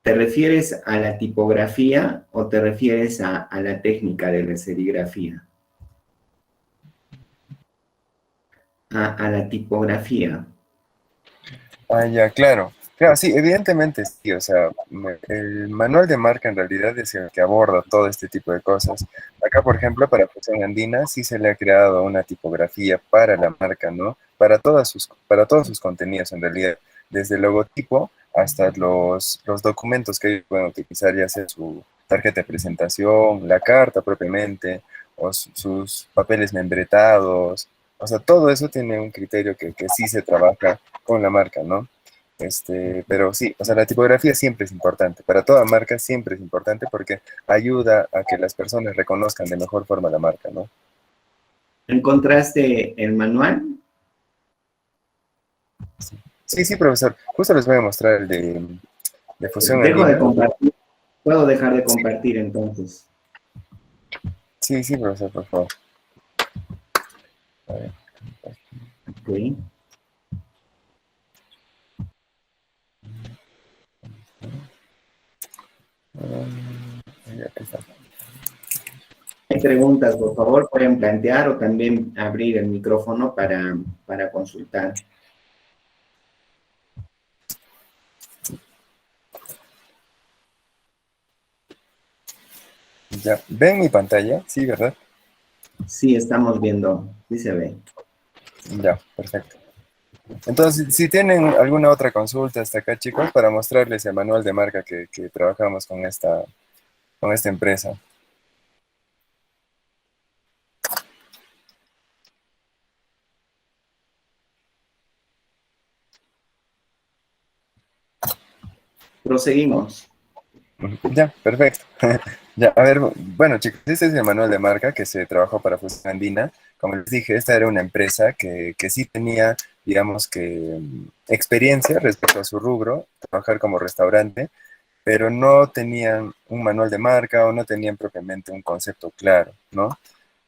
¿Te refieres a la tipografía o te refieres a la técnica de la serigrafía? A la tipografía.
Ah, ya, claro. Claro, sí, evidentemente sí, o sea, el manual de marca en realidad es el que aborda todo este tipo de cosas. Acá, por ejemplo, para Fusión Andina sí se le ha creado una tipografía para la marca, ¿no? Para todos sus contenidos en realidad, desde el logotipo hasta los documentos que ellos pueden utilizar, ya sea su tarjeta de presentación, la carta propiamente, o sus papeles membretados, o sea, todo eso tiene un criterio que sí se trabaja con la marca, ¿no? Pero sí, o sea, la tipografía siempre es importante, para toda marca siempre es importante porque ayuda a que las personas reconozcan de mejor forma la marca, ¿no?
¿Encontraste el manual?
Sí, sí, profesor. Justo les voy a mostrar el de Fusión
Dejo de
Andina.
compartir. Puedo dejar de compartir entonces.
Sí, sí, profesor, por favor. A ver.
Ok.
Ya que está.
Hay preguntas, por favor, pueden plantear o también abrir el micrófono para consultar.
Ya, ¿ven mi pantalla? Sí, ¿verdad?
Sí, estamos viendo. Sí se ve.
Ya, perfecto. Entonces, si tienen alguna otra consulta hasta acá, chicos, para mostrarles el manual de marca que trabajamos con esta empresa.
Proseguimos.
Ya, perfecto. Ya, a ver, bueno, chicos, este es el manual de marca que se trabajó para Fusión Andina. Como les dije, esta era una empresa que sí tenía, digamos que, experiencia respecto a su rubro, trabajar como restaurante. pero no tenían un manual de marca o no tenían propiamente un concepto claro, ¿no?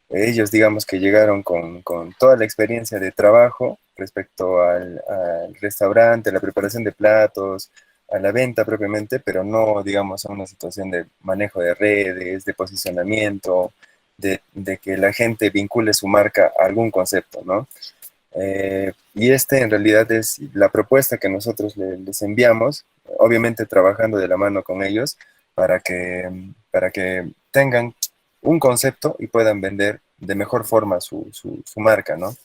Ellos, digamos que llegaron con toda la experiencia de trabajo respecto al restaurante, a la preparación de platos, a la venta propiamente, pero no, digamos, a una situación de manejo de redes, de posicionamiento, de que la gente vincule su marca a algún concepto, ¿no? Y este en realidad es la propuesta que nosotros les enviamos, obviamente trabajando de la mano con ellos para que tengan un concepto y puedan vender de mejor forma su marca, ¿no?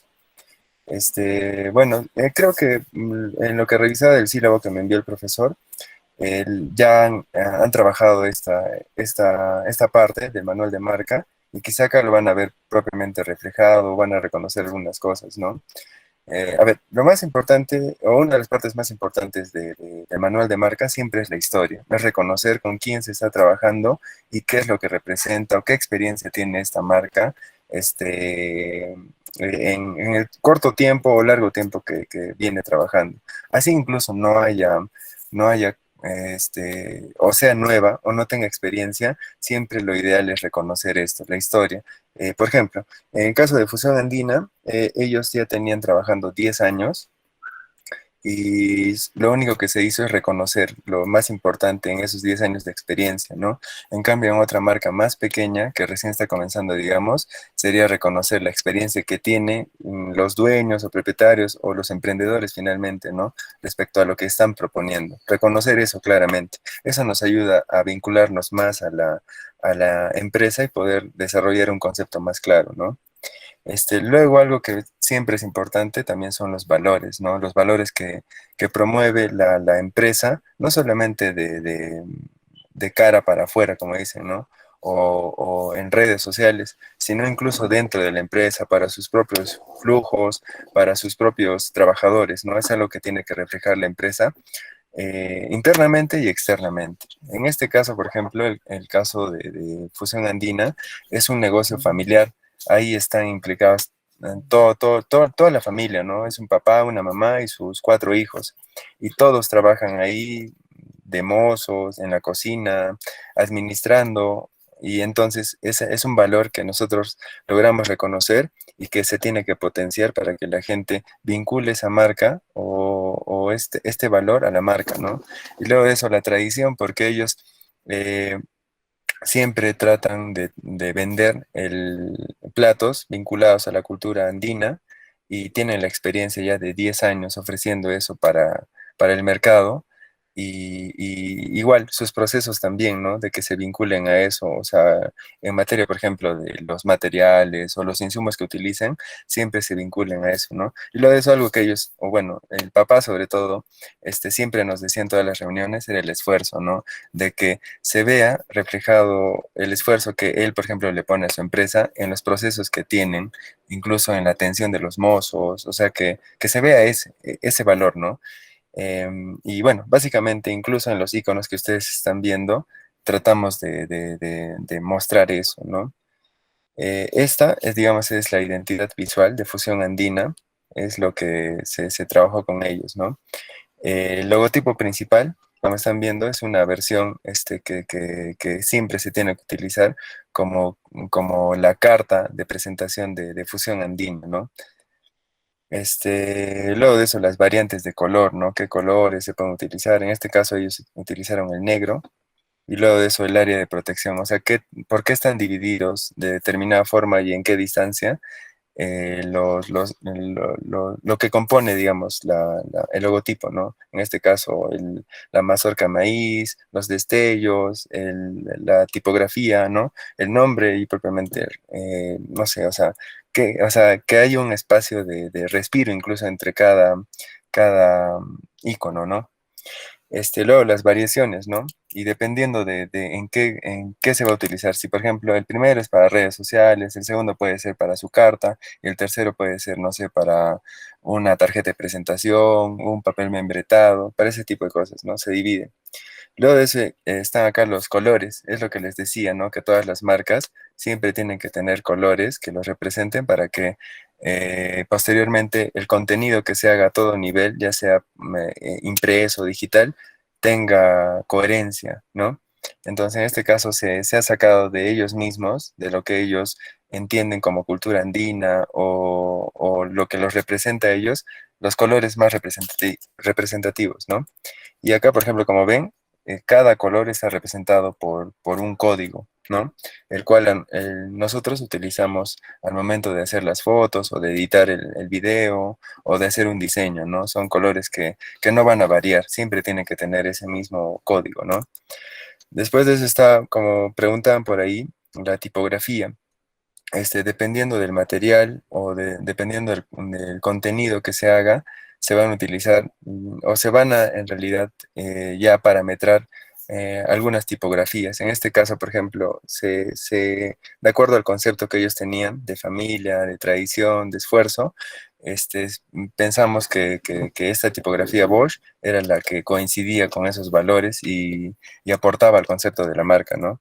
Bueno, creo que en lo que revisaba del sílabo que me envió el profesor, ya han trabajado esta parte del manual de marca y quizá acá lo van a ver propiamente reflejado, van a reconocer algunas cosas, ¿no? A ver, lo más importante, o una de las partes más importantes del manual de marca siempre es la historia, es reconocer con quién se está trabajando y qué es lo que representa o qué experiencia tiene esta marca en el corto tiempo o largo tiempo que viene trabajando. Así incluso no haya o sea nueva o no tenga experiencia, siempre lo ideal es reconocer esto, la historia. Por ejemplo, en el caso de Fusión Andina, ellos ya tenían trabajando 10 años y lo único que se hizo es reconocer lo más importante en esos 10 años de experiencia, ¿no? En cambio, en otra marca más pequeña, que recién está comenzando, digamos, sería reconocer la experiencia que tienen los dueños o propietarios o los emprendedores finalmente, ¿no? Respecto a lo que están proponiendo. Reconocer eso claramente. Eso nos ayuda a vincularnos más a la empresa y poder desarrollar un concepto más claro, ¿no? Luego, algo que siempre es importante también son los valores, ¿no? Los valores que promueve la empresa, no solamente de cara para afuera, como dicen, ¿no? O en redes sociales, sino incluso dentro de la empresa, para sus propios flujos, para sus propios trabajadores, ¿no? Es algo que tiene que reflejar la empresa internamente y externamente. En este caso, por ejemplo, el caso de Fusión Andina es un negocio familiar. Ahí están implicados toda la familia, ¿no? Es un papá, una mamá y sus 4 hijos. Y todos trabajan ahí de mozos, en la cocina, administrando. Y entonces ese es un valor que nosotros logramos reconocer y que se tiene que potenciar para que la gente vincule esa marca o este valor a la marca, ¿no? Y luego de eso la tradición, porque ellos eh, siempre tratan de vender platos vinculados a la cultura andina y tienen la experiencia ya de 10 años ofreciendo eso para el mercado. Y igual sus procesos también, ¿no? De que se vinculen a eso, o sea, en materia, por ejemplo, de los materiales o los insumos que utilicen, siempre se vinculen a eso, ¿no? Y lo de eso algo que ellos, o bueno, el papá sobre todo, siempre nos decía en todas las reuniones, era el esfuerzo, ¿no? De que se vea reflejado el esfuerzo que él, por ejemplo, le pone a su empresa en los procesos que tienen, incluso en la atención de los mozos, o sea, que se vea ese valor, ¿no? Y bueno, básicamente, incluso en los iconos que ustedes están viendo, tratamos de mostrar eso, ¿no? Esta es, digamos, es la identidad visual de Fusión Andina, es lo que se trabajó con ellos, ¿no? El logotipo principal, como están viendo, es una versión que siempre se tiene que utilizar como la carta de presentación de Fusión Andina, ¿no? Luego de eso, las variantes de color, ¿no? ¿Qué colores se pueden utilizar? En este caso, ellos utilizaron el negro. Y luego de eso, el área de protección. O sea, ¿por qué están divididos de determinada forma y en qué distancia? Lo que compone, digamos, el logotipo, ¿no? En este caso, la mazorca maíz, los destellos, la tipografía, ¿no? El nombre y propiamente, no sé, o sea, que hay un espacio de respiro incluso entre cada icono, ¿no? Luego las variaciones, ¿no? Y dependiendo de en qué se va a utilizar. Si, por ejemplo, el primero es para redes sociales, el segundo puede ser para su carta, y el tercero puede ser, no sé, para una tarjeta de presentación, un papel membretado, para ese tipo de cosas, ¿no? Se divide. Luego de eso están acá los colores, es lo que les decía, ¿no? Que todas las marcas siempre tienen que tener colores que los representen para que posteriormente el contenido que se haga a todo nivel, ya sea impreso o digital, tenga coherencia, ¿no? Entonces, en este caso se ha sacado de ellos mismos, de lo que ellos entienden como cultura andina o lo que los representa a ellos, los colores más representativos, ¿no? Y acá, por ejemplo, como ven, cada color está representado por un código, ¿no? El cual nosotros utilizamos al momento de hacer las fotos o de editar el video o de hacer un diseño, ¿no? Son colores que no van a variar, siempre tienen que tener ese mismo código, ¿no? Después de eso está, como preguntaban por ahí, la tipografía. Dependiendo del material o dependiendo del contenido que se haga, se van a utilizar o se van a en realidad ya parametrar algunas tipografías. En este caso, por ejemplo, de acuerdo al concepto que ellos tenían de familia, de tradición, de esfuerzo, pensamos que esta tipografía Bosch era la que coincidía con esos valores y aportaba al concepto de la marca, ¿no?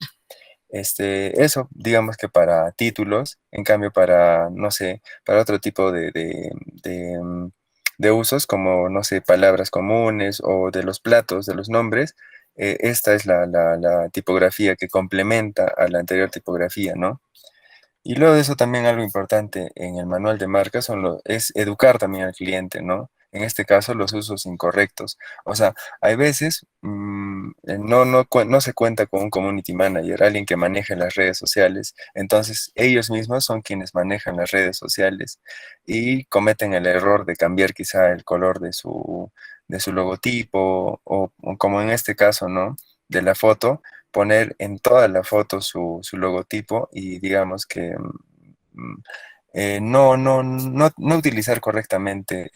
Eso, digamos que para títulos, en cambio para, no sé, para otro tipo de usos, como, no sé, palabras comunes o de los platos, de los nombres, esta es la tipografía que complementa a la anterior tipografía, ¿no? Y luego de eso también algo importante en el manual de marcas es educar también al cliente, ¿no? En este caso, los usos incorrectos. O sea, hay veces no se cuenta con un community manager, alguien que maneje las redes sociales. Entonces, ellos mismos son quienes manejan las redes sociales y cometen el error de cambiar quizá el color de su logotipo o como en este caso, ¿no? De la foto poner en toda la foto su logotipo y digamos que no utilizar correctamente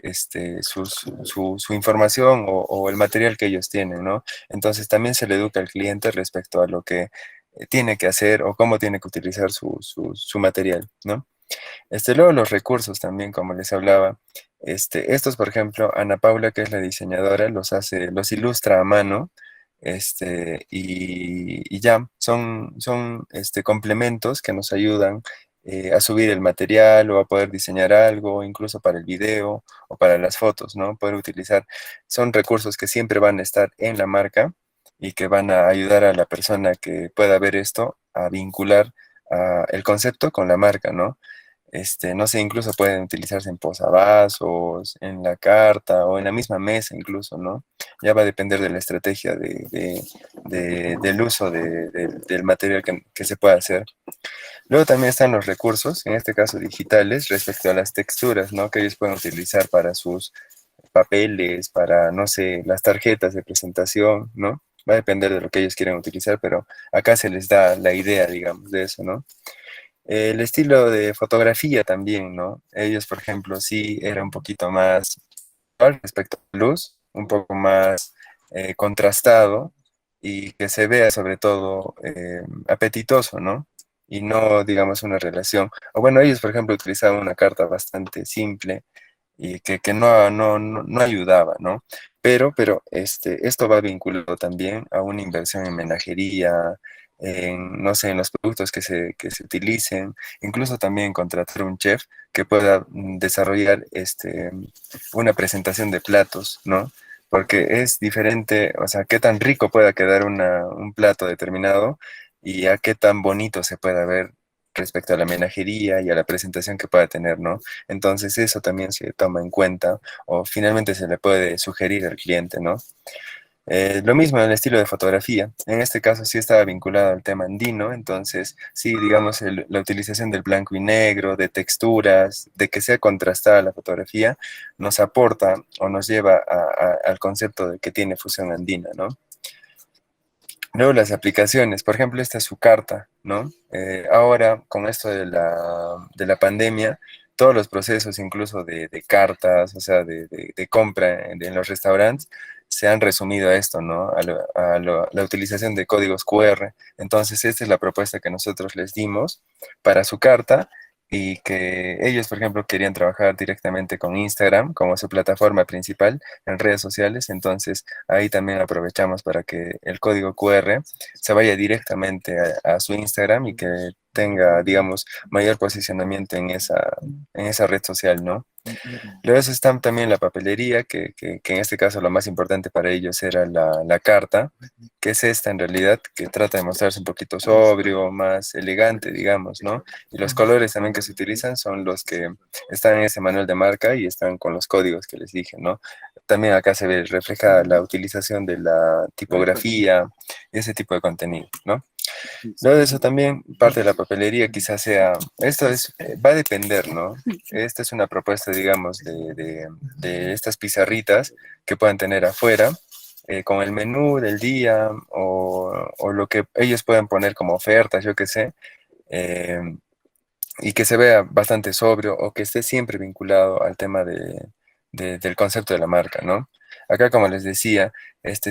su información o el material que ellos tienen, ¿no? Entonces también se le educa al cliente respecto a lo que tiene que hacer o cómo tiene que utilizar su material, ¿no? Luego los recursos también, como les hablaba. Estos, por ejemplo, Ana Paula, que es la diseñadora, los ilustra a mano, y ya, son complementos que nos ayudan a subir el material o a poder diseñar algo, incluso para el video o para las fotos, ¿no? Poder utilizar, son recursos que siempre van a estar en la marca y que van a ayudar a la persona que pueda ver esto a vincular el concepto con la marca, ¿no? No sé, incluso pueden utilizarse en posavasos, en la carta o en la misma mesa incluso, ¿no? Ya va a depender de la estrategia del uso del material que se pueda hacer. Luego también están los recursos, en este caso digitales, respecto a las texturas, ¿no? Que ellos pueden utilizar para sus papeles, para, no sé, las tarjetas de presentación, ¿no? Va a depender de lo que ellos quieran utilizar, pero acá se les da la idea, digamos, de eso, ¿no? El estilo de fotografía también, ¿no? Ellos, por ejemplo, sí era un poquito más respecto a la luz, un poco más contrastado y que se vea sobre todo apetitoso, ¿no? Y no, digamos, una relación. O bueno, ellos, por ejemplo, utilizaban una carta bastante simple y que no ayudaba, ¿no? Pero esto va vinculado también a una inversión en menajería, no sé, en los productos que se utilicen, incluso también contratar un chef que pueda desarrollar una presentación de platos, ¿no? Porque es diferente, o sea, qué tan rico pueda quedar un plato determinado y a qué tan bonito se pueda ver respecto a la menajería y a la presentación que pueda tener, ¿no? Entonces eso también se toma en cuenta o finalmente se le puede sugerir al cliente, ¿no? Lo mismo en el estilo de fotografía. En este caso sí estaba vinculado al tema andino, entonces sí, digamos, la utilización del blanco y negro, de texturas, de que sea contrastada la fotografía, nos aporta o nos lleva al concepto de que tiene fusión andina, ¿no? Luego las aplicaciones, por ejemplo, esta es su carta, ¿no? Ahora, con esto de la pandemia, todos los procesos, incluso de cartas, o sea, de compra en los restaurantes, se han resumido a esto, ¿no? La utilización de códigos QR. Entonces, esta es la propuesta que nosotros les dimos para su carta y que ellos, por ejemplo, querían trabajar directamente con Instagram como su plataforma principal en redes sociales. Entonces, ahí también aprovechamos para que el código QR se vaya directamente a su Instagram y que tenga, digamos, mayor posicionamiento en esa red social, ¿no? Luego eso está también la papelería, que en este caso lo más importante para ellos era la carta, que es esta en realidad, que trata de mostrarse un poquito sobrio, más elegante, digamos, ¿no? Y los colores también que se utilizan son los que están en ese manual de marca y están con los códigos que les dije, ¿no? También acá se ve reflejada la utilización de la tipografía y ese tipo de contenido, ¿no? Luego de eso también parte de la papelería quizás sea, esto es, va a depender, ¿no? Esta es una propuesta, digamos, de estas pizarritas que puedan tener afuera, con el menú del día o lo que ellos puedan poner como ofertas, yo qué sé, eh, y que se vea bastante sobrio o que esté siempre vinculado al tema del concepto de la marca, ¿no? Acá, como les decía,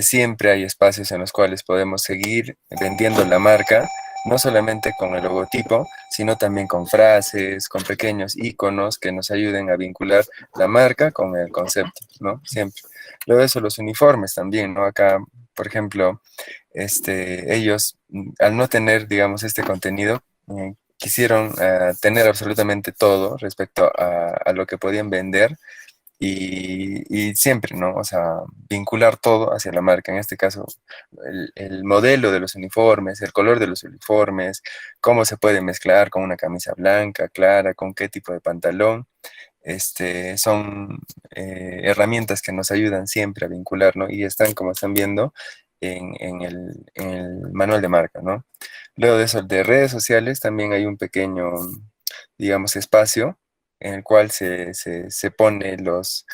siempre hay espacios en los cuales podemos seguir vendiendo la marca, no solamente con el logotipo, sino también con frases, con pequeños iconos que nos ayuden a vincular la marca con el concepto, ¿no? Siempre. Luego de eso, los uniformes también, ¿no? Acá, por ejemplo, ellos, al no tener, digamos, este contenido, quisieron tener absolutamente todo respecto a lo que podían vender y siempre, ¿no? O sea, vincular todo hacia la marca. En este caso, el modelo de los uniformes, el color de los uniformes, cómo se puede mezclar con una camisa blanca, clara, con qué tipo de pantalón. Son herramientas que nos ayudan siempre a vincular, ¿no? Y están, como están viendo, en el manual de marca, ¿no? Luego de eso, de redes sociales, también hay un pequeño, digamos, espacio en el cual se pone los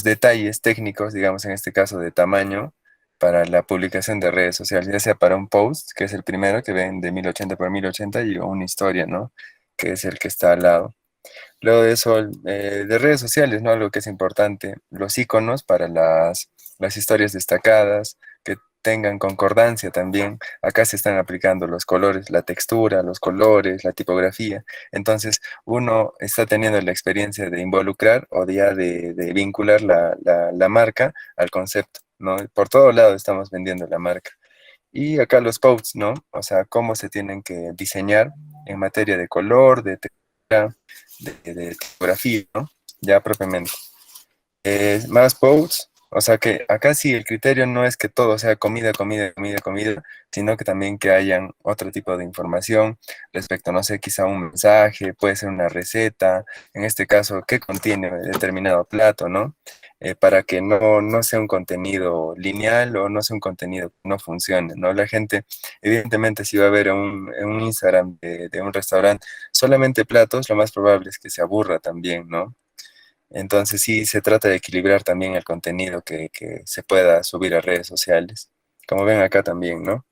detalles técnicos, digamos, en este caso de tamaño, para la publicación de redes sociales, ya sea para un post, que es el primero que ven de 1080 por 1080, y una historia, ¿no? Que es el que está al lado. Luego de eso, de redes sociales, ¿no? Algo que es importante, los iconos para las historias destacadas, que tengan concordancia también. Acá se están aplicando los colores, la textura, los colores, la tipografía. Entonces, uno está teniendo la experiencia de involucrar o ya de vincular la marca al concepto, ¿no? Por todo lado estamos vendiendo la marca. Y acá los posts, ¿no? O sea, cómo se tienen que diseñar en materia de color, de textura, de tipografía, ¿no? Ya propiamente. Más posts, o sea que acá sí el criterio no es que todo sea comida, comida, comida, comida, sino que también que hayan otro tipo de información respecto, no sé, quizá un mensaje, puede ser una receta, en este caso, qué contiene determinado plato, ¿no? Para que no sea un contenido lineal o no sea un contenido que no funcione, ¿no? La gente, evidentemente, si va a ver en un Instagram de un restaurante solamente platos, lo más probable es que se aburra también, ¿no? Entonces sí se trata de equilibrar también el contenido que se pueda subir a redes sociales, como ven acá también, ¿no?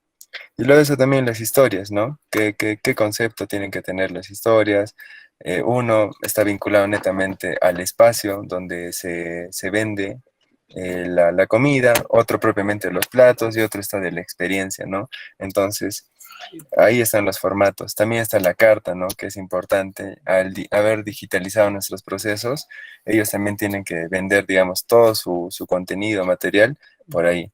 Y luego eso también las historias, ¿no? ¿Qué concepto tienen que tener las historias? Uno está vinculado netamente al espacio donde se vende la comida, otro propiamente los platos y otro está de la experiencia, ¿no? Entonces, ahí están los formatos. También está la carta, ¿no? Que es importante. Al haber digitalizado nuestros procesos, ellos también tienen que vender, digamos, todo su contenido material por ahí.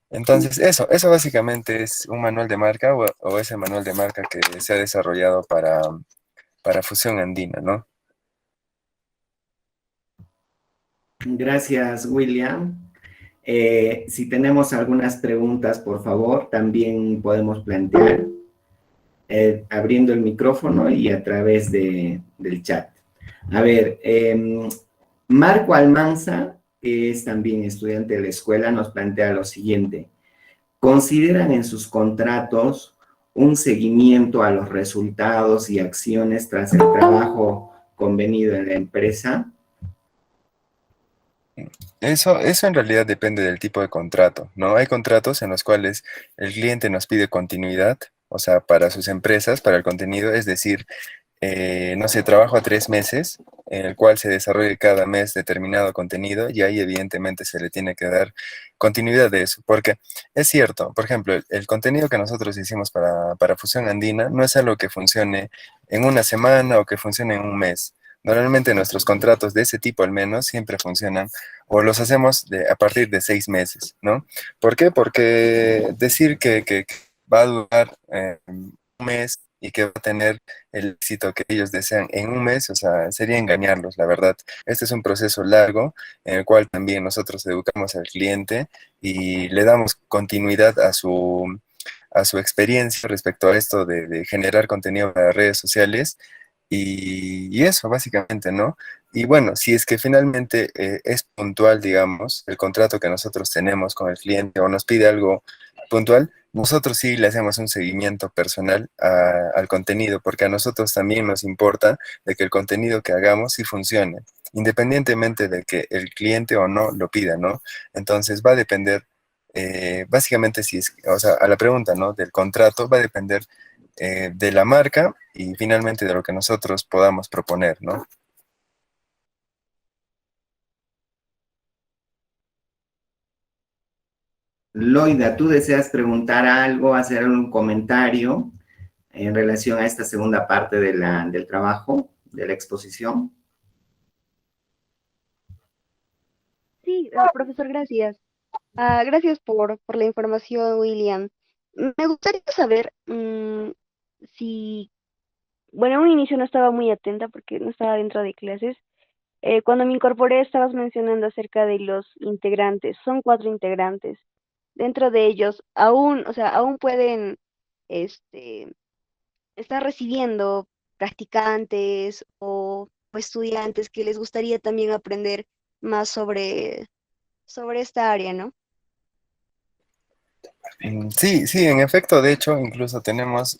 Entonces, eso básicamente es un manual de marca o ese manual de marca que se ha desarrollado para Fusión Andina, ¿no?
Gracias, William. Si tenemos algunas preguntas, por favor, también podemos plantear abriendo el micrófono y a través del chat. A ver, Marco Almanza, que es también estudiante de la escuela, nos plantea lo siguiente. ¿Consideran en sus contratos un seguimiento a los resultados y acciones tras el trabajo convenido en la empresa?
Eso en realidad depende del tipo de contrato, ¿no? Hay contratos en los cuales el cliente nos pide continuidad, o sea, para sus empresas, para el contenido, es decir, no sé, trabajo a 3 meses, en el cual se desarrolle cada mes determinado contenido y ahí evidentemente se le tiene que dar continuidad de eso, porque es cierto, por ejemplo, el contenido que nosotros hicimos para Fusión Andina no es algo que funcione en una semana o que funcione en un mes. Normalmente nuestros contratos de ese tipo al menos siempre funcionan o los hacemos a partir de 6 meses, ¿no? ¿Por qué? Porque decir que va a durar un mes y que va a tener el éxito que ellos desean en un mes, o sea, sería engañarlos, la verdad. Este es un proceso largo en el cual también nosotros educamos al cliente y le damos continuidad a su experiencia respecto a esto de generar contenido para redes sociales y eso, básicamente, ¿no? Y bueno, si es que finalmente es puntual, digamos, el contrato que nosotros tenemos con el cliente o nos pide algo puntual, nosotros sí le hacemos un seguimiento personal al contenido, porque a nosotros también nos importa de que el contenido que hagamos sí funcione, independientemente de que el cliente o no lo pida, ¿no? Entonces va a depender, básicamente, si es, o sea, a la pregunta, ¿no? Del contrato va a depender de la marca y finalmente de lo que nosotros podamos proponer, ¿no?
Loida, ¿tú deseas preguntar algo, hacer algún comentario en relación a esta segunda parte de del trabajo, de la exposición?
Sí, profesor, gracias. Gracias por la información, William. Me gustaría saber si, bueno, en un inicio no estaba muy atenta porque no estaba dentro de clases. Cuando me incorporé estabas mencionando acerca de los integrantes. Son 4 integrantes. Dentro de ellos, aún, o sea, aún pueden, este, estar recibiendo practicantes o estudiantes que les gustaría también aprender más sobre esta área, ¿no?
Sí, sí, en efecto, de hecho, incluso tenemos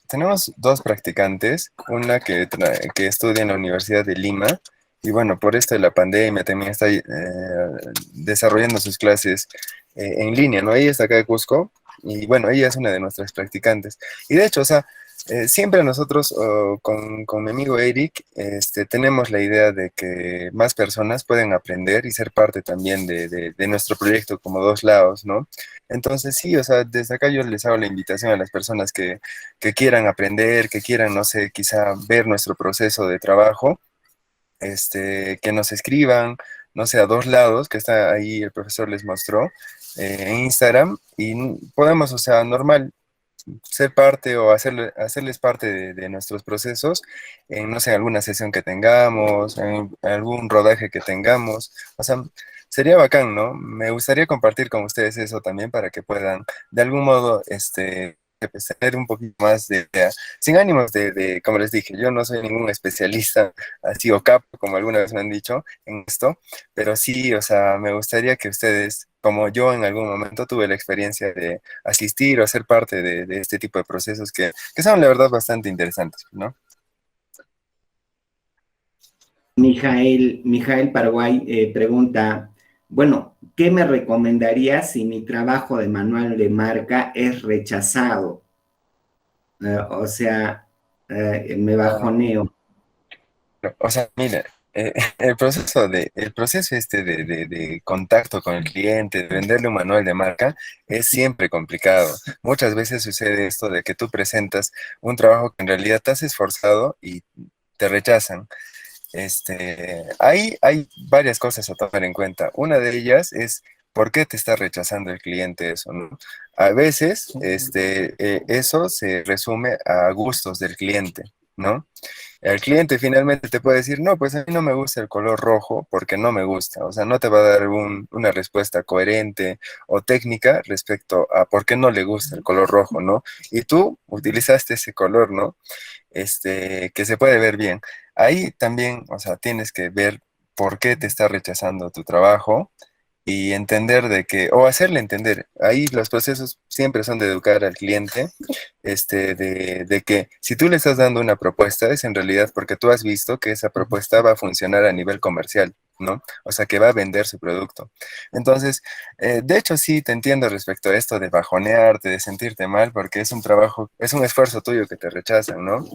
dos practicantes, una que estudia en la Universidad de Lima, y bueno, por esto de la pandemia también está desarrollando sus clases en línea, ¿no? Ella está acá de Cusco, y bueno, ella es una de nuestras practicantes. Y de hecho, o sea, siempre nosotros con mi amigo Eric tenemos la idea de que más personas pueden aprender y ser parte también de nuestro proyecto como dos lados, ¿no? Entonces sí, o sea, desde acá yo les hago la invitación a las personas que quieran aprender, que quieran, no sé, quizá ver nuestro proceso de trabajo, que nos escriban, no sé, a dos lados, que está ahí, el profesor les mostró, en Instagram, y podemos, o sea, normal, ser parte o hacerles parte de nuestros procesos en, no sé, alguna sesión que tengamos, en algún rodaje que tengamos. O sea, sería bacán, ¿no? Me gustaría compartir con ustedes eso también para que puedan, de algún modo, pues, tener un poquito más de idea. Sin ánimos como les dije, yo no soy ningún especialista así o capo, como alguna vez me han dicho en esto, pero sí, o sea, me gustaría que ustedes, como yo en algún momento tuve la experiencia de asistir o ser parte de este tipo de procesos que son, la verdad, bastante interesantes, ¿no?
Mijael Paraguay pregunta, bueno, ¿qué me recomendarías si mi trabajo de manual de marca es rechazado? O sea, me bajoneo.
O sea, mira, el proceso de contacto con el cliente, de venderle un manual de marca, es siempre complicado. Muchas veces sucede esto de que tú presentas un trabajo que en realidad te has esforzado y te rechazan. Hay varias cosas a tomar en cuenta. Una de ellas es por qué te está rechazando el cliente eso, ¿no? A veces, eso se resume a gustos del cliente, ¿no? El cliente finalmente te puede decir, no, pues a mí no me gusta el color rojo porque no me gusta. O sea, no te va a dar una respuesta coherente o técnica respecto a por qué no le gusta el color rojo, ¿no? Y tú utilizaste ese color, ¿no? Que se puede ver bien. Ahí también, o sea, tienes que ver por qué te está rechazando tu trabajo y entender de que, o hacerle entender, ahí los procesos siempre son de educar al cliente, de que si tú le estás dando una propuesta, es en realidad porque tú has visto que esa propuesta va a funcionar a nivel comercial, ¿no? O sea, que va a vender su producto. Entonces, de hecho, sí, te entiendo respecto a esto de bajonearte, de sentirte mal, porque es un trabajo, es un esfuerzo tuyo que te rechazan, ¿no?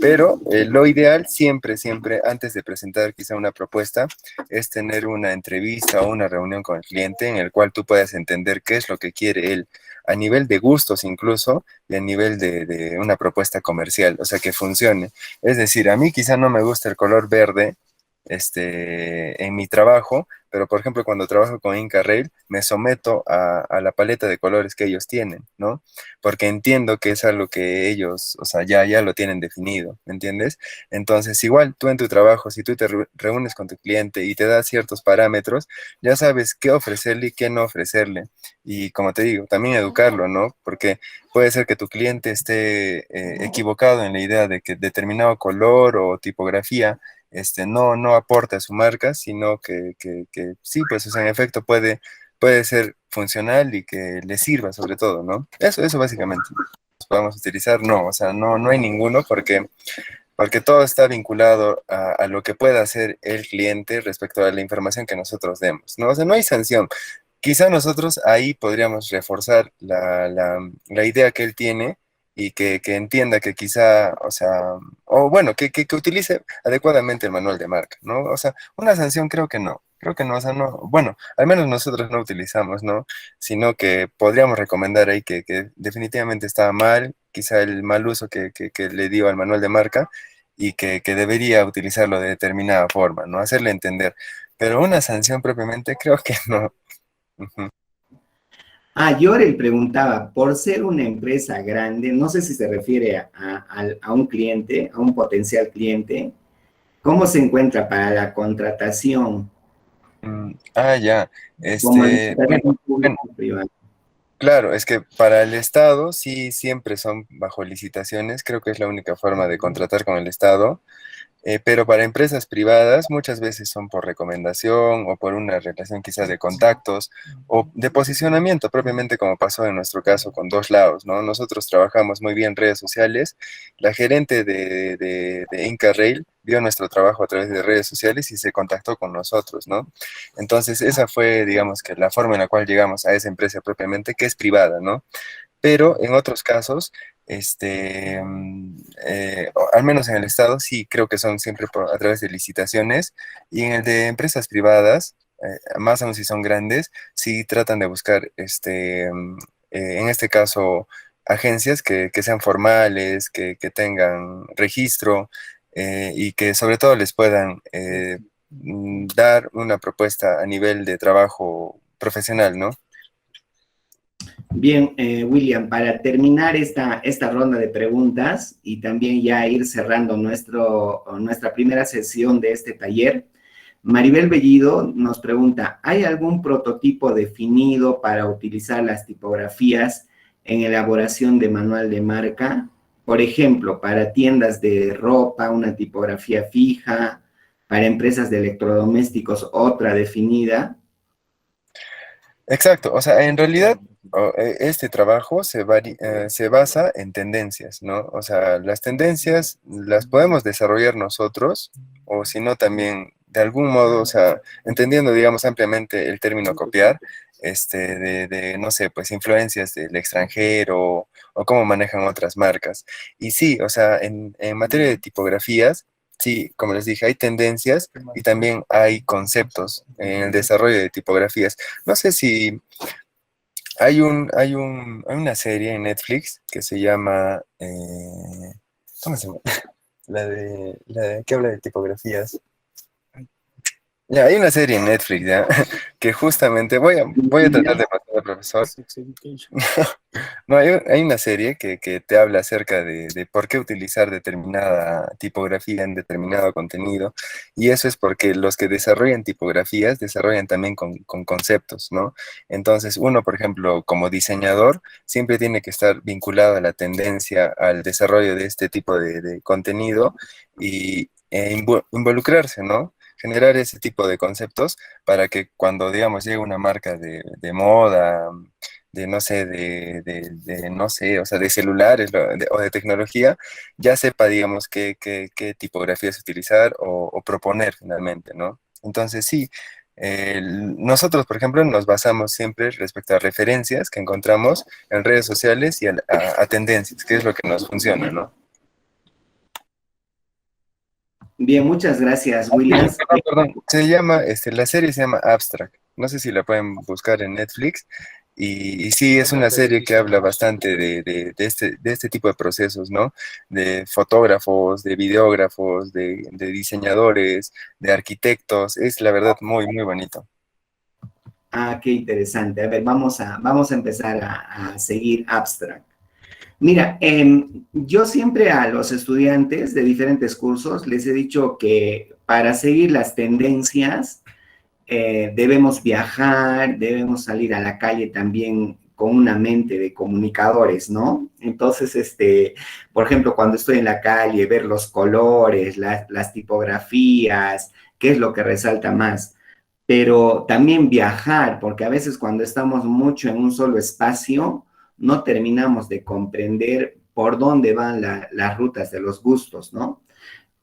Pero lo ideal siempre, siempre, antes de presentar quizá una propuesta, es tener una entrevista o una reunión con el cliente en el cual tú puedas entender qué es lo que quiere él, a nivel de gustos incluso, y a nivel de una propuesta comercial, o sea, que funcione. Es decir, a mí quizá no me gusta el color verde, en mi trabajo, pero por ejemplo cuando trabajo con Inca Rail me someto a la paleta de colores que ellos tienen, ¿no? Porque entiendo que es algo que ellos, o sea, ya lo tienen definido, ¿me entiendes? Entonces, igual tú en tu trabajo, si tú te reúnes con tu cliente y te das ciertos parámetros, ya sabes qué ofrecerle y qué no ofrecerle. Y como te digo, también educarlo, ¿no? Porque puede ser que tu cliente esté equivocado en la idea de que determinado color o tipografía no aporta a su marca, sino que sí, pues, o sea, en efecto puede ser funcional y que le sirva sobre todo, ¿no? Eso básicamente. ¿Los podemos utilizar? No, o sea, no hay ninguno porque todo está vinculado a lo que pueda hacer el cliente respecto a la información que nosotros demos, ¿no? O sea, no hay sanción. Quizá nosotros ahí podríamos reforzar la idea que él tiene y que entienda que quizá, o sea, o bueno, que utilice adecuadamente el manual de marca, ¿no? O sea, una sanción creo que no, o sea, no, bueno, al menos nosotros no utilizamos, ¿no? Sino que podríamos recomendar ahí que definitivamente estaba mal, quizá el mal uso que le dio al manual de marca y que debería utilizarlo de determinada forma, ¿no? Hacerle entender. Pero una sanción propiamente creo que no. Ujú.
Ah, Yorel preguntaba, por ser una empresa grande, no sé si se refiere a un cliente, a un potencial cliente, ¿cómo se encuentra para la contratación
Ya.
como
Bueno,
licitación
bueno,
público-privada?
claro, es que para el Estado sí siempre son bajo licitaciones, creo que es la única forma de contratar con el Estado. Pero para empresas privadas muchas veces son por recomendación o por una relación quizás de contactos o de posicionamiento, propiamente como pasó en nuestro caso con Dos Lados, ¿no? Nosotros trabajamos muy bien redes sociales. La gerente de Inca Rail vio nuestro trabajo a través de redes sociales y se contactó con nosotros, ¿no? Entonces esa fue, digamos, que la forma en la cual llegamos a esa empresa propiamente, que es privada, ¿no? Pero en otros casos, al menos en el Estado, sí creo que son siempre a través de licitaciones, y en el de empresas privadas, más aún si son grandes, sí tratan de buscar, en este caso, agencias que sean formales, que tengan registro, y que sobre todo les puedan dar una propuesta a nivel de trabajo profesional, ¿no?
Bien, William, para terminar esta ronda de preguntas y también ya ir cerrando nuestra primera sesión de este taller, Maribel Bellido nos pregunta, ¿hay algún prototipo definido para utilizar las tipografías en elaboración de manual de marca? Por ejemplo, para tiendas de ropa, una tipografía fija, para empresas de electrodomésticos, otra definida.
Exacto, o sea, en realidad este trabajo se basa en tendencias, ¿no? O sea, las tendencias las podemos desarrollar nosotros, o si no también, de algún modo, o sea, entendiendo, digamos, ampliamente el término copiar, no sé, pues influencias del extranjero o cómo manejan otras marcas. Y sí, o sea, en materia de tipografías, sí, como les dije, hay tendencias y también hay conceptos en el desarrollo de tipografías. No sé si hay una serie en Netflix que se llama, ¿cómo se llama? La de que habla de tipografías. Ya, hay una serie en Netflix, ya, que justamente voy a tratar de pasar al profesor. No, hay una serie que te habla acerca de por qué utilizar determinada tipografía en determinado contenido, y eso es porque los que desarrollan tipografías desarrollan también con conceptos, ¿no? Entonces, uno, por ejemplo, como diseñador, siempre tiene que estar vinculado a la tendencia, al desarrollo de este tipo de contenido e involucrarse, ¿no? Generar ese tipo de conceptos para que cuando, digamos, llegue una marca de moda, de no sé, no sé, o sea, de celulares o de tecnología, ya sepa, digamos, qué tipografías utilizar o proponer finalmente, ¿no? Entonces, sí, nosotros, por ejemplo, nos basamos siempre respecto a referencias que encontramos en redes sociales y a tendencias, que es lo que nos funciona, ¿no?
Bien, muchas gracias, Williams.
Perdón, la serie se llama Abstract. No sé si la pueden buscar en Netflix. Y sí, es una serie que habla bastante de este tipo de procesos, ¿no? De fotógrafos, de videógrafos, de diseñadores, de arquitectos. Es la verdad muy, muy bonito.
Ah, qué interesante. A ver, vamos a empezar a seguir Abstract. Mira, yo siempre a los estudiantes de diferentes cursos les he dicho que para seguir las tendencias debemos viajar, debemos salir a la calle también con una mente de comunicadores, ¿no? Entonces, por ejemplo, cuando estoy en la calle, ver los colores, las tipografías, qué es lo que resalta más, pero también viajar, porque a veces cuando estamos mucho en un solo espacio, no terminamos de comprender por dónde van las rutas de los gustos, ¿no?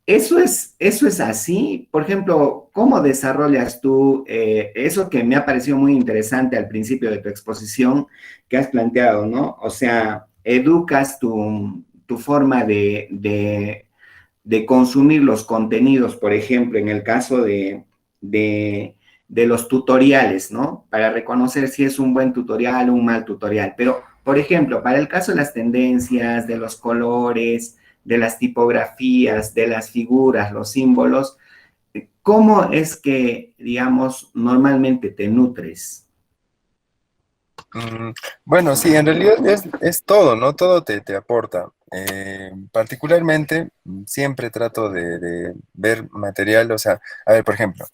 Eso es así. Por ejemplo, ¿cómo desarrollas tú eso que me ha parecido muy interesante al principio de tu exposición que has planteado, ¿no? O sea, educas tu forma de consumir los contenidos, por ejemplo, en el caso de los tutoriales, ¿no? Para reconocer si es un buen tutorial o un mal tutorial. Pero, por ejemplo, para el caso de las tendencias, de los colores, de las tipografías, de las figuras, los símbolos, ¿cómo es que, digamos, normalmente te nutres?
Mm, bueno, sí, en realidad es todo, ¿no? Todo te aporta. Particularmente, siempre trato de ver material, o sea, a ver, por ejemplo,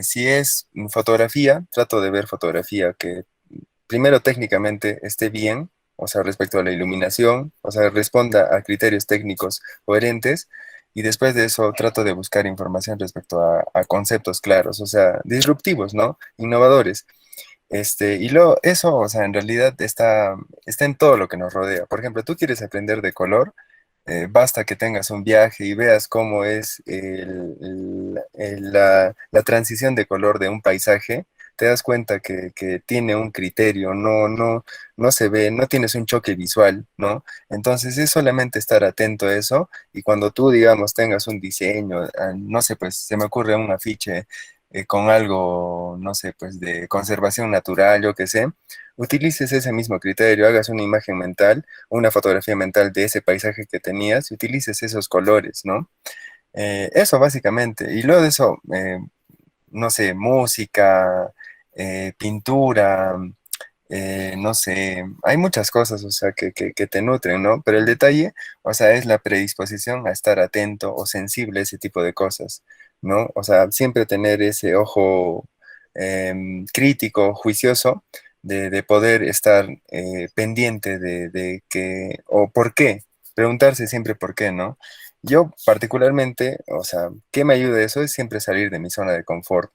si es fotografía, trato de ver fotografía que primero técnicamente esté bien, o sea, respecto a la iluminación, o sea, responda a criterios técnicos coherentes, y después de eso trato de buscar información respecto a conceptos claros, o sea, disruptivos, ¿no? Innovadores. Y luego eso, o sea, en realidad está en todo lo que nos rodea. Por ejemplo, tú quieres aprender de color, basta que tengas un viaje y veas cómo es la transición de color de un paisaje, te das cuenta que tiene un criterio, no se ve, no tienes un choque visual, ¿no? Entonces es solamente estar atento a eso y cuando tú, digamos, tengas un diseño, no sé, pues se me ocurre un afiche con algo, no sé, pues de conservación natural, yo qué sé, utilices ese mismo criterio, hagas una imagen mental, una fotografía mental de ese paisaje que tenías y utilices esos colores, ¿no? Eso básicamente. Y luego de eso, no sé, música, pintura, no sé, hay muchas cosas, o sea, que te nutren, ¿no? Pero el detalle, o sea, es la predisposición a estar atento o sensible a ese tipo de cosas, ¿no? O sea, siempre tener ese ojo crítico, juicioso, de poder estar pendiente de que, o por qué, preguntarse siempre por qué, ¿no? Yo particularmente, o sea, ¿qué me ayuda eso? Es siempre salir de mi zona de confort,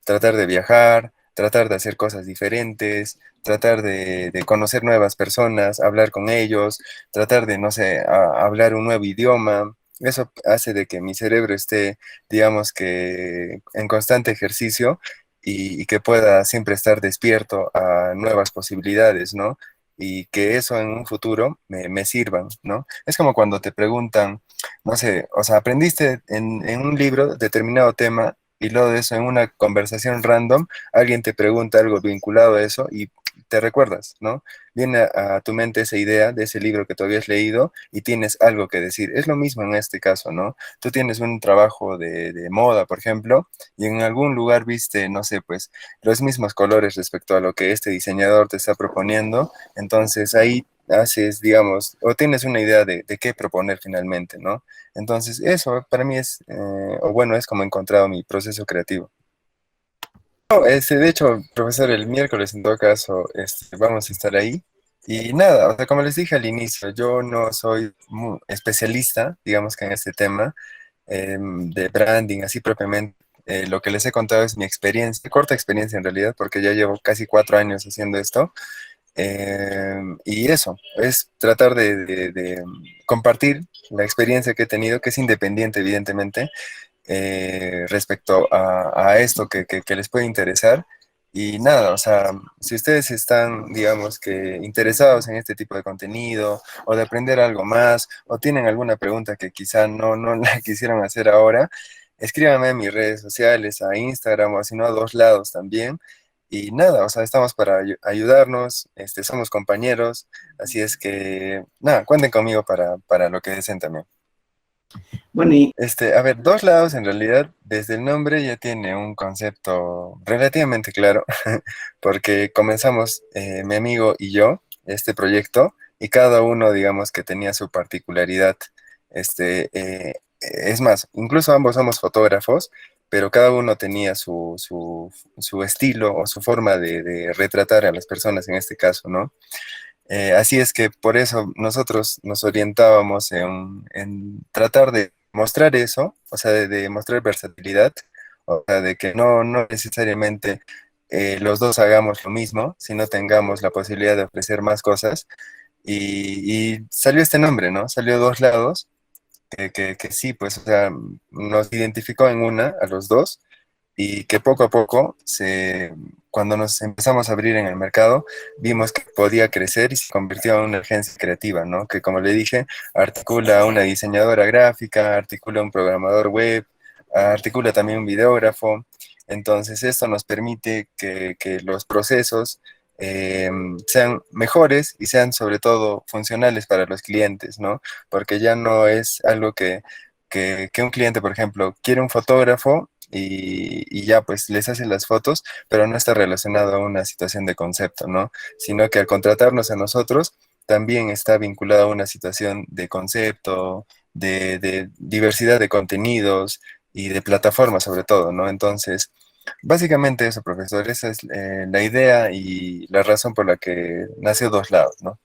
tratar de viajar, tratar de hacer cosas diferentes, tratar de conocer nuevas personas, hablar con ellos, tratar de, no sé, hablar un nuevo idioma. Eso hace de que mi cerebro esté, digamos que, en constante ejercicio y que pueda siempre estar despierto a nuevas posibilidades, ¿no? Y que eso en un futuro me sirvan, ¿no? Es como cuando te preguntan, no sé, o sea, aprendiste en un libro determinado tema y luego de eso en una conversación random alguien te pregunta algo vinculado a eso y te recuerdas, ¿no? Viene a tu mente esa idea de ese libro que tú habías leído y tienes algo que decir. Es lo mismo en este caso, ¿no? Tú tienes un trabajo de moda, por ejemplo, y en algún lugar viste, no sé, pues los mismos colores respecto a lo que este diseñador te está proponiendo, entonces ahí haces, digamos, o tienes una idea de qué proponer finalmente, ¿no? Entonces, eso para mí es, o bueno, es como he encontrado mi proceso creativo. No, de hecho, profesor, el miércoles en todo caso, vamos a estar ahí. Y nada, o sea, como les dije al inicio, yo no soy especialista, digamos que en este tema de branding, así propiamente. Lo que les he contado es mi experiencia, corta experiencia en realidad, porque ya llevo casi 4 años haciendo esto. Y eso, es tratar de compartir la experiencia que he tenido, que es independiente, evidentemente, respecto a esto que les puede interesar. Y nada, o sea, si ustedes están, digamos que, interesados en este tipo de contenido o de aprender algo más o tienen alguna pregunta que quizá no la quisieran hacer ahora, escríbanme en mis redes sociales, a Instagram o si no a 2 lados también. Y nada, o sea, estamos para ayudarnos, somos compañeros, así es que, nada, cuenten conmigo para lo que deseen también.
Bueno, y
A ver, dos lados en realidad, desde el nombre ya tiene un concepto relativamente claro, porque comenzamos mi amigo y yo este proyecto y cada uno, digamos, que tenía su particularidad. Es más, incluso ambos somos fotógrafos, pero cada uno tenía su estilo o su forma de retratar a las personas en este caso, ¿no? Así es que por eso nosotros nos orientábamos en tratar de mostrar eso, o sea, de mostrar versatilidad, o sea, de que no necesariamente los dos hagamos lo mismo, sino tengamos la posibilidad de ofrecer más cosas. Y salió este nombre, ¿no? Salió Dos Lados, que sí, pues, o sea, nos identificó en una, a los dos, y que poco a poco, cuando nos empezamos a abrir en el mercado, vimos que podía crecer y se convirtió en una agencia creativa, ¿no? Que como le dije, articula una diseñadora gráfica, articula un programador web, articula también un videógrafo. Entonces, esto nos permite que los procesos eh, sean mejores y sean sobre todo funcionales para los clientes, ¿no? Porque ya no es algo que un cliente, por ejemplo, quiere un fotógrafo y ya pues les hace las fotos, pero no está relacionado a una situación de concepto, ¿no? Sino que al contratarnos a nosotros, también está vinculado a una situación de concepto, de diversidad de contenidos y de plataformas sobre todo, ¿no? Entonces, básicamente eso, profesor, esa es la idea y la razón por la que nació Dos Lados, ¿no?